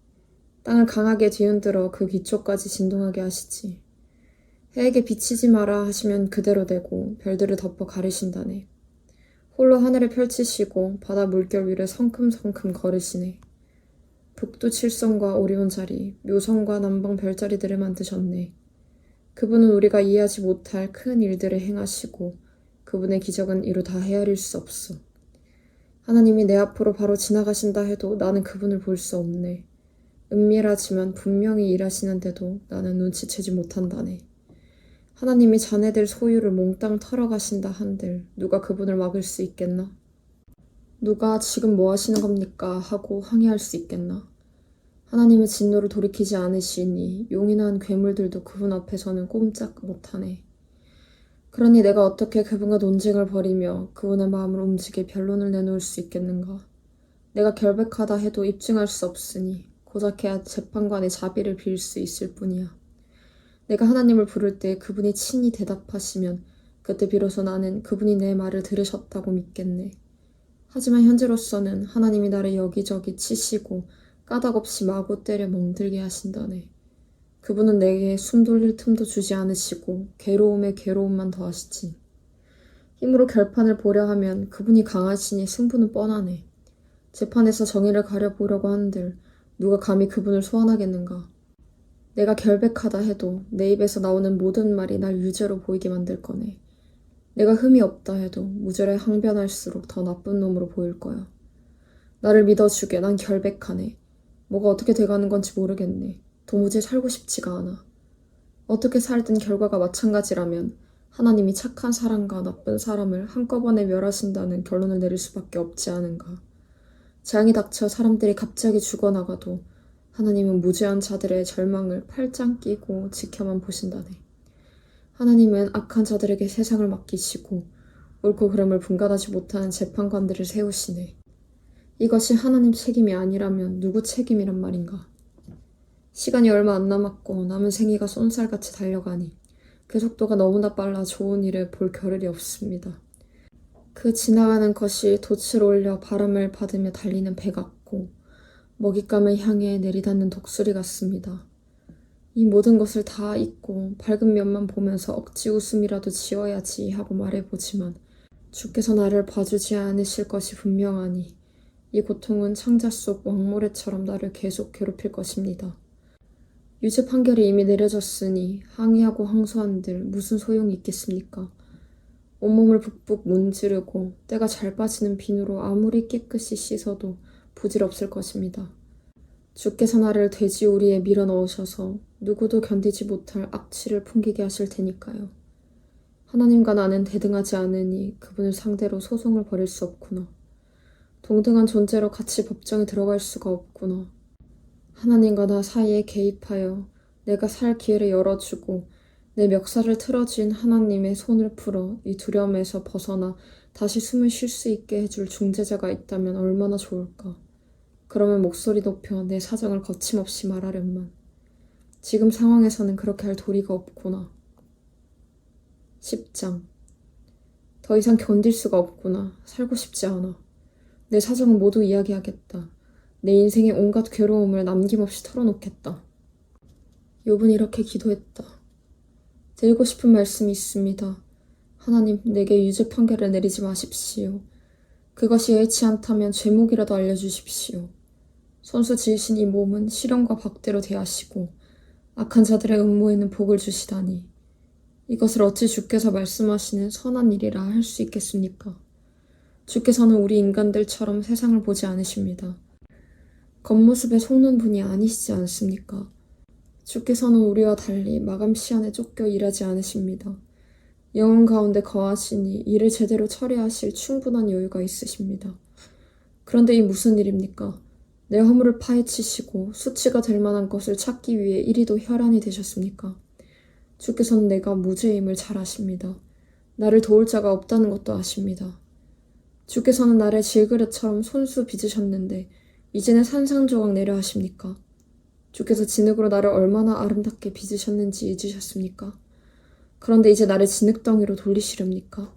땅을 강하게 뒤흔들어 그 기초까지 진동하게 하시지. 해에게 비치지 마라 하시면 그대로 되고 별들을 덮어 가리신다네. 홀로 하늘을 펼치시고 바다 물결 위를 성큼성큼 걸으시네. 북두 칠성과 오리온 자리, 묘성과 남방 별자리들을 만드셨네. 그분은 우리가 이해하지 못할 큰 일들을 행하시고 그분의 기적은 이루 다 헤아릴 수 없어. 하나님이 내 앞으로 바로 지나가신다 해도 나는 그분을 볼 수 없네. 은밀하지만 분명히 일하시는데도 나는 눈치채지 못한다네. 하나님이 자네들 소유를 몽땅 털어가신다 한들 누가 그분을 막을 수 있겠나? 누가 지금 뭐 하시는 겁니까? 하고 항의할 수 있겠나? 하나님의 진노를 돌이키지 않으시니 용이나 한 괴물들도 그분 앞에서는 꼼짝 못하네. 그러니 내가 어떻게 그분과 논쟁을 벌이며 그분의 마음을 움직일 변론을 내놓을 수 있겠는가? 내가 결백하다 해도 입증할 수 없으니 고작해야 재판관의 자비를 빌 수 있을 뿐이야. 내가 하나님을 부를 때 그분이 친히 대답하시면 그때 비로소 나는 그분이 내 말을 들으셨다고 믿겠네. 하지만 현재로서는 하나님이 나를 여기저기 치시고 까닭없이 마구 때려 멍들게 하신다네. 그분은 내게 숨 돌릴 틈도 주지 않으시고 괴로움에 괴로움만 더하시지. 힘으로 결판을 보려 하면 그분이 강하시니 승부는 뻔하네. 재판에서 정의를 가려보려고 한들 누가 감히 그분을 소환하겠는가. 내가 결백하다 해도 내 입에서 나오는 모든 말이 날 유죄로 보이게 만들 거네. 내가 흠이 없다 해도 무절에 항변할수록 더 나쁜 놈으로 보일 거야. 나를 믿어주게. 난 결백하네. 뭐가 어떻게 돼가는 건지 모르겠네. 도무지 살고 싶지가 않아. 어떻게 살든 결과가 마찬가지라면 하나님이 착한 사람과 나쁜 사람을 한꺼번에 멸하신다는 결론을 내릴 수밖에 없지 않은가. 재앙이 닥쳐 사람들이 갑자기 죽어나가도 하나님은 무죄한 자들의 절망을 팔짱 끼고 지켜만 보신다네. 하나님은 악한 자들에게 세상을 맡기시고 옳고 그름을 분간하지 못하는 재판관들을 세우시네. 이것이 하나님 책임이 아니라면 누구 책임이란 말인가. 시간이 얼마 안 남았고 남은 생애가 쏜살같이 달려가니 그 속도가 너무나 빨라 좋은 일을 볼 겨를이 없습니다. 그 지나가는 것이 돛을 올려 바람을 받으며 달리는 배 같고 먹잇감을 향해 내리닫는 독수리 같습니다. 이 모든 것을 다 잊고 밝은 면만 보면서 억지 웃음이라도 지어야지 하고 말해보지만 주께서 나를 봐주지 않으실 것이 분명하니 이 고통은 창자 속 왕모래처럼 나를 계속 괴롭힐 것입니다. 유죄 판결이 이미 내려졌으니 항의하고 항소한들 무슨 소용이 있겠습니까? 온몸을 북북 문지르고 때가 잘 빠지는 비누로 아무리 깨끗이 씻어도 부질없을 것입니다. 주께서 나를 돼지우리에 밀어넣으셔서 누구도 견디지 못할 악취를 풍기게 하실 테니까요. 하나님과 나는 대등하지 않으니 그분을 상대로 소송을 벌일 수 없구나. 동등한 존재로 같이 법정에 들어갈 수가 없구나. 하나님과 나 사이에 개입하여 내가 살 기회를 열어주고 내 멱살을 틀어쥔 하나님의 손을 풀어 이 두려움에서 벗어나 다시 숨을 쉴 수 있게 해줄 중재자가 있다면 얼마나 좋을까. 그러면 목소리 높여 내 사정을 거침없이 말하련만. 지금 상황에서는 그렇게 할 도리가 없구나. 10장. 더 이상 견딜 수가 없구나. 살고 싶지 않아. 내 사정은 모두 이야기하겠다. 내 인생의 온갖 괴로움을 남김없이 털어놓겠다. 욥은 이렇게 기도했다. 드리고 싶은 말씀이 있습니다. 하나님, 내게 유죄 판결을 내리지 마십시오. 그것이 여의치 않다면 죄목이라도 알려주십시오. 손수 지으신 이 몸은 시련과 박대로 대하시고 악한 자들의 음모에는 복을 주시다니 이것을 어찌 주께서 말씀하시는 선한 일이라 할 수 있겠습니까? 주께서는 우리 인간들처럼 세상을 보지 않으십니다. 겉모습에 속는 분이 아니시지 않습니까? 주께서는 우리와 달리 마감 시한에 쫓겨 일하지 않으십니다. 영혼 가운데 거하시니 일을 제대로 처리하실 충분한 여유가 있으십니다. 그런데 이 무슨 일입니까? 내 허물을 파헤치시고 수치가 될 만한 것을 찾기 위해 이리도 혈안이 되셨습니까? 주께서는 내가 무죄임을 잘 아십니다. 나를 도울 자가 없다는 것도 아십니다. 주께서는 나를 질그릇처럼 손수 빚으셨는데 이제는 산상조각 내려 하십니까? 주께서 진흙으로 나를 얼마나 아름답게 빚으셨는지 잊으셨습니까? 그런데 이제 나를 진흙덩이로 돌리시렵니까?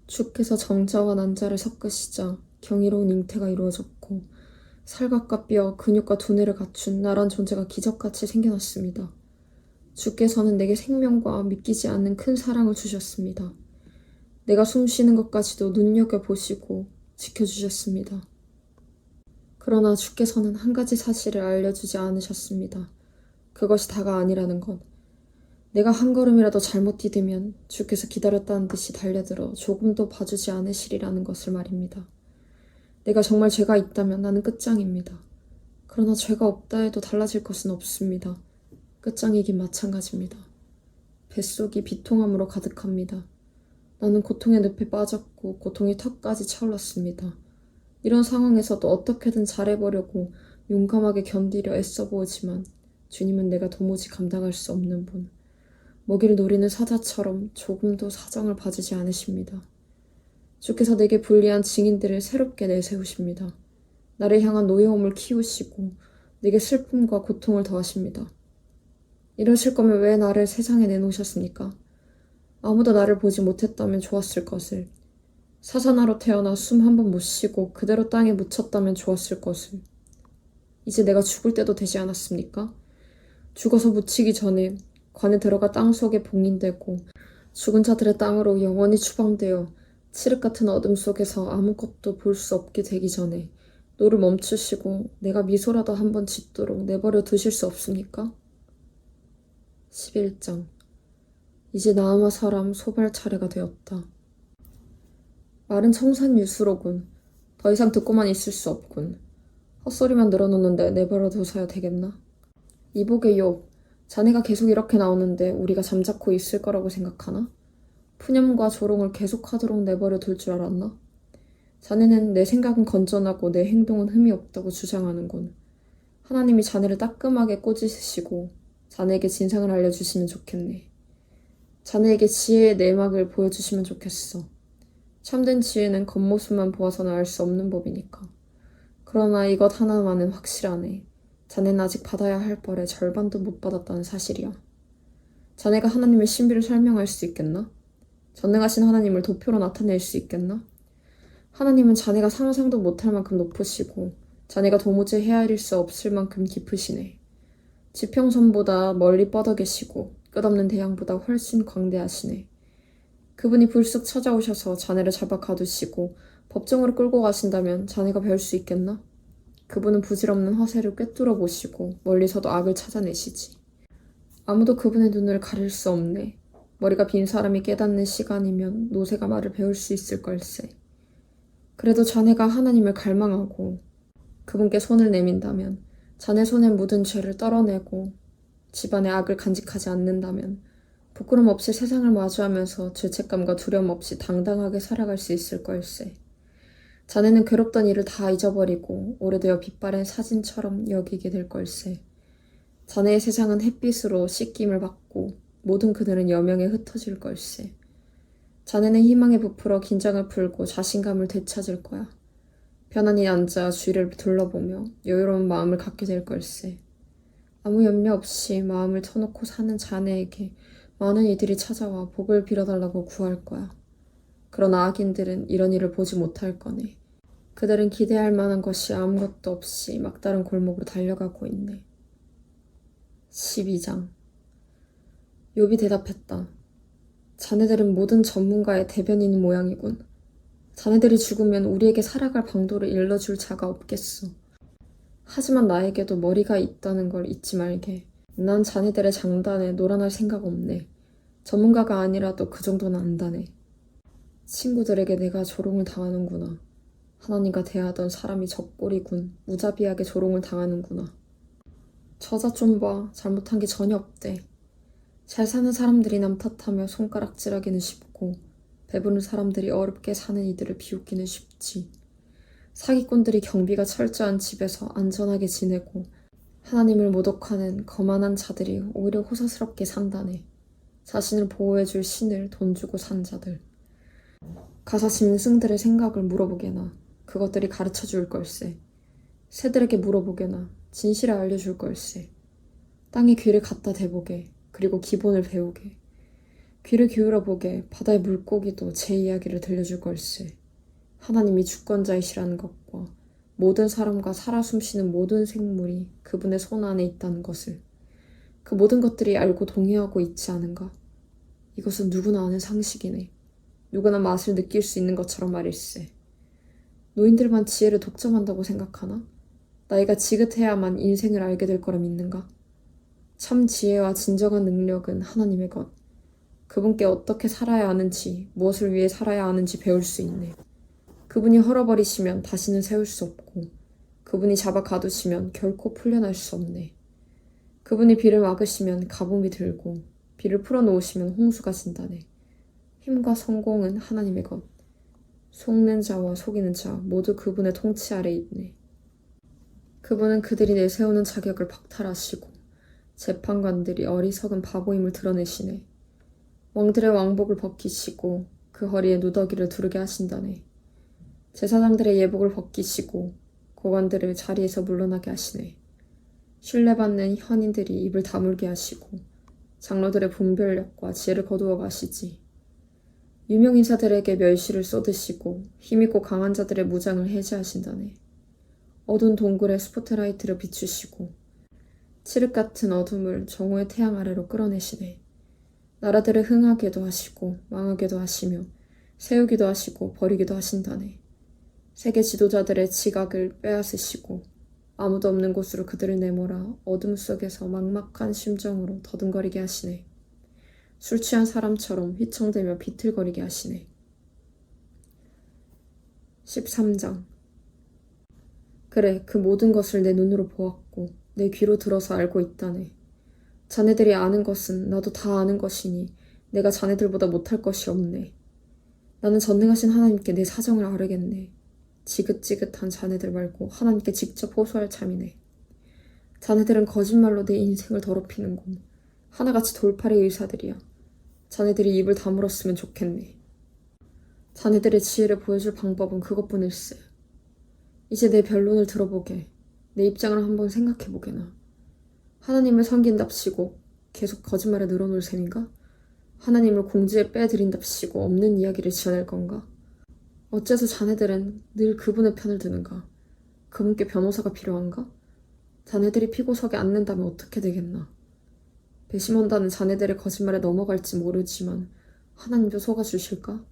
주께서 정자와 난자를 섞으시자 경이로운 잉태가 이루어졌고 살갑과 뼈, 근육과 두뇌를 갖춘 나란 존재가 기적같이 생겨났습니다. 주께서는 내게 생명과 믿기지 않는 큰 사랑을 주셨습니다. 내가 숨쉬는 것까지도 눈여겨보시고 지켜주셨습니다. 그러나 주께서는 한 가지 사실을 알려주지 않으셨습니다. 그것이 다가 아니라는 것. 내가 한 걸음이라도 잘못 디디면 주께서 기다렸다는 듯이 달려들어 조금도 봐주지 않으시리라는 것을 말입니다. 내가 정말 죄가 있다면 나는 끝장입니다. 그러나 죄가 없다 해도 달라질 것은 없습니다. 끝장이긴 마찬가지입니다. 뱃속이 비통함으로 가득합니다. 나는 고통의 늪에 빠졌고 고통이 턱까지 차올랐습니다. 이런 상황에서도 어떻게든 잘해보려고 용감하게 견디려 애써보지만 주님은 내가 도무지 감당할 수 없는 분, 먹이를 노리는 사자처럼 조금도 사정을 봐주지 않으십니다. 주께서 내게 불리한 증인들을 새롭게 내세우십니다. 나를 향한 노여움을 키우시고 내게 슬픔과 고통을 더하십니다. 이러실 거면 왜 나를 세상에 내놓으셨습니까? 아무도 나를 보지 못했다면 좋았을 것을. 사자나로 태어나 숨 한 번 못 쉬고 그대로 땅에 묻혔다면 좋았을 것을. 이제 내가 죽을 때도 되지 않았습니까? 죽어서 묻히기 전에 관에 들어가 땅속에 봉인되고 죽은 자들의 땅으로 영원히 추방되어 칠흑 같은 어둠 속에서 아무것도 볼 수 없게 되기 전에 노를 멈추시고 내가 미소라도 한번 짓도록 내버려 두실 수 없습니까? 11장. 이제 나아마 사람 소발 차례가 되었다. 말은 청산유수로군. 더 이상 듣고만 있을 수 없군. 헛소리만 늘어놓는데 내버려 둬서야 되겠나? 이복의 욥, 자네가 계속 이렇게 나오는데 우리가 잠자코 있을 거라고 생각하나? 푸념과 조롱을 계속하도록 내버려 둘 줄 알았나? 자네는 내 생각은 건전하고 내 행동은 흠이 없다고 주장하는군. 하나님이 자네를 따끔하게 꼬집으시고 자네에게 진상을 알려주시면 좋겠네. 자네에게 지혜의 내막을 보여주시면 좋겠어. 참된 지혜는 겉모습만 보아서는 알 수 없는 법이니까. 그러나 이것 하나만은 확실하네. 자네는 아직 받아야 할 벌의 절반도 못 받았다는 사실이야. 자네가 하나님의 신비를 설명할 수 있겠나? 전능하신 하나님을 도표로 나타낼 수 있겠나? 하나님은 자네가 상상도 못할 만큼 높으시고 자네가 도무지 헤아릴 수 없을 만큼 깊으시네. 지평선보다 멀리 뻗어 계시고 끝없는 대양보다 훨씬 광대하시네. 그분이 불쑥 찾아오셔서 자네를 잡아 가두시고 법정으로 끌고 가신다면 자네가 별 수 있겠나? 그분은 부질없는 허세를 꿰뚫어 보시고 멀리서도 악을 찾아내시지. 아무도 그분의 눈을 가릴 수 없네. 머리가 빈 사람이 깨닫는 시간이면 노새가 말을 배울 수 있을 걸세. 그래도 자네가 하나님을 갈망하고 그분께 손을 내민다면, 자네 손에 묻은 죄를 떨어내고 집안의 악을 간직하지 않는다면 부끄럼 없이 세상을 마주하면서 죄책감과 두려움 없이 당당하게 살아갈 수 있을 걸세. 자네는 괴롭던 일을 다 잊어버리고 오래되어 빛바랜 사진처럼 여기게 될 걸세. 자네의 세상은 햇빛으로 씻김을 받고 모든 그늘은 여명에 흩어질 걸세. 자네는 희망에 부풀어 긴장을 풀고 자신감을 되찾을 거야. 편안히 앉아 주위를 둘러보며 여유로운 마음을 갖게 될 걸세. 아무 염려 없이 마음을 터놓고 사는 자네에게 많은 이들이 찾아와 복을 빌어달라고 구할 거야. 그러나 악인들은 이런 일을 보지 못할 거네. 그들은 기대할 만한 것이 아무것도 없이 막다른 골목으로 달려가고 있네. 12장. 욥이 대답했다. 자네들은 모든 전문가의 대변인인 모양이군. 자네들이 죽으면 우리에게 살아갈 방도를 일러줄 자가 없겠어. 하지만 나에게도 머리가 있다는 걸 잊지 말게. 난 자네들의 장단에 놀아날 생각 없네. 전문가가 아니라도 그 정도는 안다네. 친구들에게 내가 조롱을 당하는구나. 하나님과 대하던 사람이 적꼴이군. 무자비하게 조롱을 당하는구나. 저자 좀 봐. 잘못한 게 전혀 없대. 잘 사는 사람들이 남 탓하며 손가락질하기는 쉽고 배부른 사람들이 어렵게 사는 이들을 비웃기는 쉽지. 사기꾼들이 경비가 철저한 집에서 안전하게 지내고 하나님을 모독하는 거만한 자들이 오히려 호사스럽게 산다네. 자신을 보호해줄 신을 돈 주고 산 자들. 가서 짐승들의 생각을 물어보게나. 그것들이 가르쳐줄 걸세. 새들에게 물어보게나. 진실을 알려줄 걸세. 땅에 귀를 갖다 대보게. 그리고 기본을 배우게. 귀를 기울여보게. 바다의 물고기도 제 이야기를 들려줄 걸세. 하나님이 주권자이시라는 것과 모든 사람과 살아 숨쉬는 모든 생물이 그분의 손 안에 있다는 것을. 그 모든 것들이 알고 동의하고 있지 않은가? 이것은 누구나 아는 상식이네. 누구나 맛을 느낄 수 있는 것처럼 말일세. 노인들만 지혜를 독점한다고 생각하나? 나이가 지긋해야만 인생을 알게 될 거라 믿는가? 참 지혜와 진정한 능력은 하나님의 것. 그분께 어떻게 살아야 하는지, 무엇을 위해 살아야 하는지 배울 수 있네. 그분이 헐어버리시면 다시는 세울 수 없고, 그분이 잡아 가두시면 결코 풀려날 수 없네. 그분이 비를 막으시면 가뭄이 들고, 비를 풀어놓으시면 홍수가 진다네. 힘과 성공은 하나님의 것. 속는 자와 속이는 자 모두 그분의 통치 아래 있네. 그분은 그들이 내세우는 자격을 박탈하시고 재판관들이 어리석은 바보임을 드러내시네. 왕들의 왕복을 벗기시고 그 허리에 누더기를 두르게 하신다네. 제사장들의 예복을 벗기시고 고관들을 자리에서 물러나게 하시네. 신뢰받는 현인들이 입을 다물게 하시고 장로들의 분별력과 지혜를 거두어 가시지. 유명인사들에게 멸시를 쏟으시고 힘있고 강한 자들의 무장을 해제하신다네. 어두운 동굴에 스포트라이트를 비추시고 칠흑 같은 어둠을 정오의 태양 아래로 끌어내시네. 나라들을 흥하게도 하시고 망하게도 하시며 세우기도 하시고 버리기도 하신다네. 세계 지도자들의 지각을 빼앗으시고 아무도 없는 곳으로 그들을 내몰아 어둠 속에서 막막한 심정으로 더듬거리게 하시네. 술 취한 사람처럼 휘청대며 비틀거리게 하시네. 13장. 그래, 그 모든 것을 내 눈으로 보았고 내 귀로 들어서 알고 있다네. 자네들이 아는 것은 나도 다 아는 것이니 내가 자네들보다 못할 것이 없네. 나는 전능하신 하나님께 내 사정을 아뢰겠네. 지긋지긋한 자네들 말고 하나님께 직접 호소할 참이네. 자네들은 거짓말로 내 인생을 더럽히는군. 하나같이 돌팔의 의사들이야. 자네들이 입을 다물었으면 좋겠네. 자네들의 지혜를 보여줄 방법은 그것뿐일세. 이제 내 변론을 들어보게. 내 입장을 한번 생각해보게나. 하나님을 섬긴답시고 계속 거짓말에 늘어놓을 셈인가? 하나님을 공지에 빼드린답시고 없는 이야기를 지어낼 건가? 어째서 자네들은 늘 그분의 편을 드는가? 그분께 변호사가 필요한가? 자네들이 피고석에 앉는다면 어떻게 되겠나? 배심원단은 자네들의 거짓말에 넘어갈지 모르지만 하나님도 속아주실까?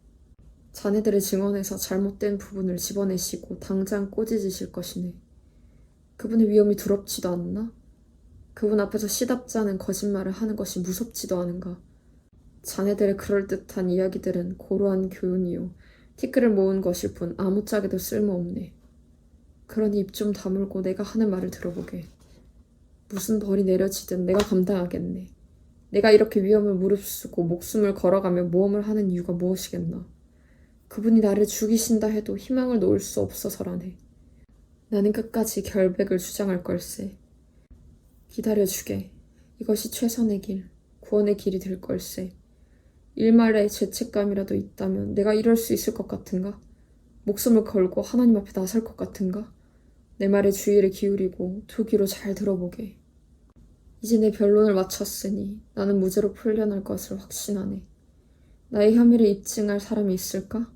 자네들의 증언에서 잘못된 부분을 집어내시고 당장 꼬집으실 것이네. 그분의 위험이 두렵지도 않나? 그분 앞에서 시답지 않은 거짓말을 하는 것이 무섭지도 않은가? 자네들의 그럴듯한 이야기들은 고루한 교훈이요. 티끌을 모은 것일 뿐 아무짝에도 쓸모없네. 그러니 입 좀 다물고 내가 하는 말을 들어보게. 무슨 벌이 내려지든 내가 감당하겠네. 내가 이렇게 위험을 무릅쓰고 목숨을 걸어가며 모험을 하는 이유가 무엇이겠나. 그분이 나를 죽이신다 해도 희망을 놓을 수 없어서라네. 나는 끝까지 결백을 주장할 걸세. 기다려주게. 이것이 최선의 길, 구원의 길이 될 걸세. 일말의 죄책감이라도 있다면 내가 이럴 수 있을 것 같은가? 목숨을 걸고 하나님 앞에 나설 것 같은가? 내 말에 주의를 기울이고 두 귀로 잘 들어보게. 이제 내 변론을 마쳤으니 나는 무죄로 풀려날 것을 확신하네. 나의 혐의를 입증할 사람이 있을까?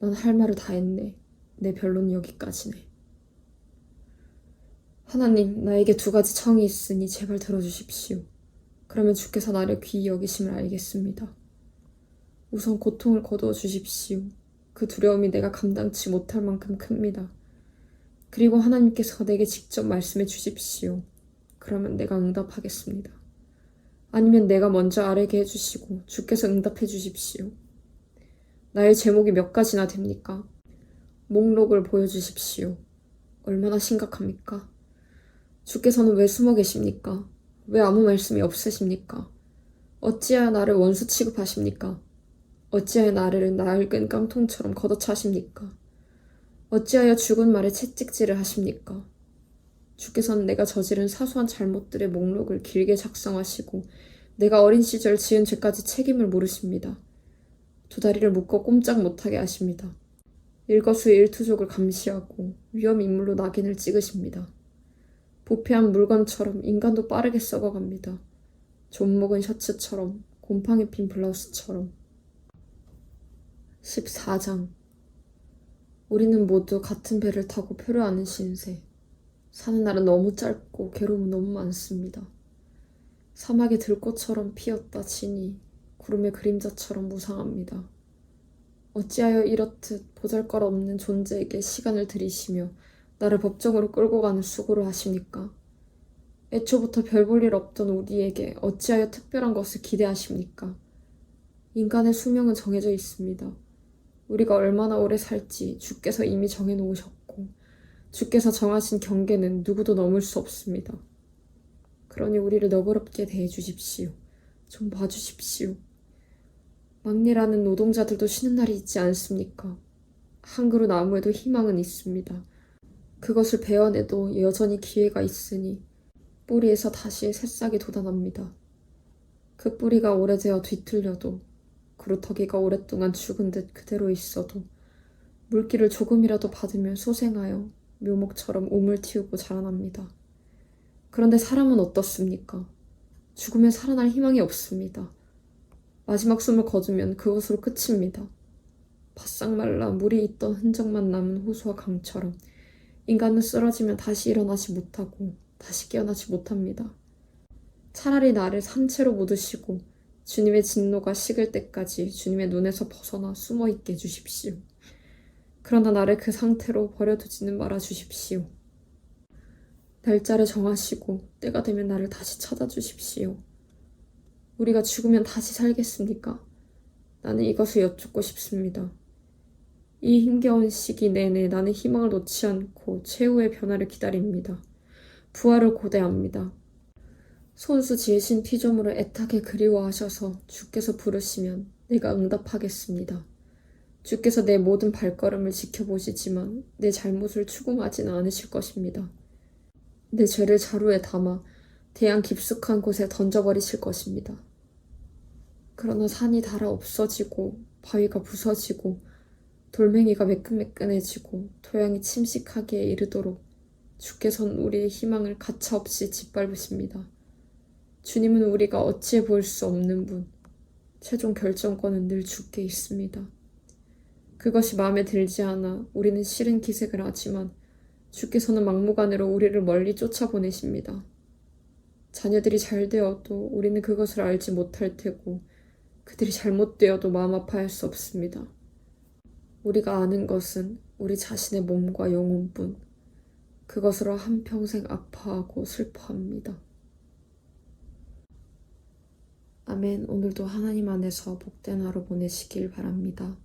난 할 말을 다 했네. 내 변론은 여기까지네. 하나님, 나에게 두 가지 청이 있으니 제발 들어주십시오. 그러면 주께서 나를 귀히 여기심을 알겠습니다. 우선 고통을 거두어 주십시오. 그 두려움이 내가 감당치 못할 만큼 큽니다. 그리고 하나님께서 내게 직접 말씀해 주십시오. 그러면 내가 응답하겠습니다. 아니면 내가 먼저 아뢰게 해주시고 주께서 응답해 주십시오. 나의 제목이 몇 가지나 됩니까? 목록을 보여주십시오. 얼마나 심각합니까? 주께서는 왜 숨어 계십니까? 왜 아무 말씀이 없으십니까? 어찌하여 나를 원수 취급하십니까? 어찌하여 나를 낡은 깡통처럼 걷어차십니까? 어찌하여 죽은 말에 채찍질을 하십니까? 주께서는 내가 저지른 사소한 잘못들의 목록을 길게 작성하시고 내가 어린 시절 지은 죄까지 책임을 물으십니다. 두 다리를 묶어 꼼짝 못하게 하십니다. 일거수일투족을 감시하고 위험 인물로 낙인을 찍으십니다. 부패한 물건처럼 인간도 빠르게 썩어갑니다. 존먹은 셔츠처럼 곰팡이 핀 블라우스처럼. 14장. 우리는 모두 같은 배를 타고 표류하는 신세. 사는 날은 너무 짧고 괴로움은 너무 많습니다. 사막의 들꽃처럼 피었다 치니 구름의 그림자처럼 무상합니다. 어찌하여 이렇듯 보잘것없는 존재에게 시간을 들이시며 나를 법정으로 끌고 가는 수고를 하십니까? 애초부터 별 볼 일 없던 우리에게 어찌하여 특별한 것을 기대하십니까? 인간의 수명은 정해져 있습니다. 우리가 얼마나 오래 살지 주께서 이미 정해놓으셨고 주께서 정하신 경계는 누구도 넘을 수 없습니다. 그러니 우리를 너그럽게 대해주십시오. 좀 봐주십시오. 막내라는 노동자들도 쉬는 날이 있지 않습니까? 한 그루 나무에도 희망은 있습니다. 그것을 베어내도 여전히 기회가 있으니 뿌리에서 다시 새싹이 돋아납니다. 그 뿌리가 오래되어 뒤틀려도 그루터기가 오랫동안 죽은 듯 그대로 있어도 물기를 조금이라도 받으며 소생하여 묘목처럼 우물 틔우고 자라납니다. 그런데 사람은 어떻습니까? 죽으면 살아날 희망이 없습니다. 마지막 숨을 거두면 그것으로 끝입니다. 바싹 말라 물이 있던 흔적만 남은 호수와 강처럼 인간은 쓰러지면 다시 일어나지 못하고 다시 깨어나지 못합니다. 차라리 나를 산채로 묻으시고 주님의 진노가 식을 때까지 주님의 눈에서 벗어나 숨어있게 해주십시오. 그러나 나를 그 상태로 버려두지는 말아주십시오. 날짜를 정하시고 때가 되면 나를 다시 찾아주십시오. 우리가 죽으면 다시 살겠습니까? 나는 이것을 여쭙고 싶습니다. 이 힘겨운 시기 내내 나는 희망을 놓지 않고 최후의 변화를 기다립니다. 부활을 고대합니다. 손수 지으신 피조물을 애타게 그리워하셔서 주께서 부르시면 내가 응답하겠습니다. 주께서 내 모든 발걸음을 지켜보시지만 내 잘못을 추궁하지는 않으실 것입니다. 내 죄를 자루에 담아 대양 깊숙한 곳에 던져버리실 것입니다. 그러나 산이 닳아 없어지고 바위가 부서지고 돌멩이가 매끈매끈해지고 토양이 침식하기에 이르도록 주께서는 우리의 희망을 가차없이 짓밟으십니다. 주님은 우리가 어찌해 보일 수 없는 분, 최종 결정권은 늘 주께 있습니다. 그것이 마음에 들지 않아 우리는 싫은 기색을 하지만 주께서는 막무가내로 우리를 멀리 쫓아보내십니다. 자녀들이 잘 되어도 우리는 그것을 알지 못할 테고 그들이 잘못되어도 마음 아파할 수 없습니다. 우리가 아는 것은 우리 자신의 몸과 영혼뿐, 그것으로 한평생 아파하고 슬퍼합니다. 아멘. 오늘도 하나님 안에서 복된 하루 보내시길 바랍니다.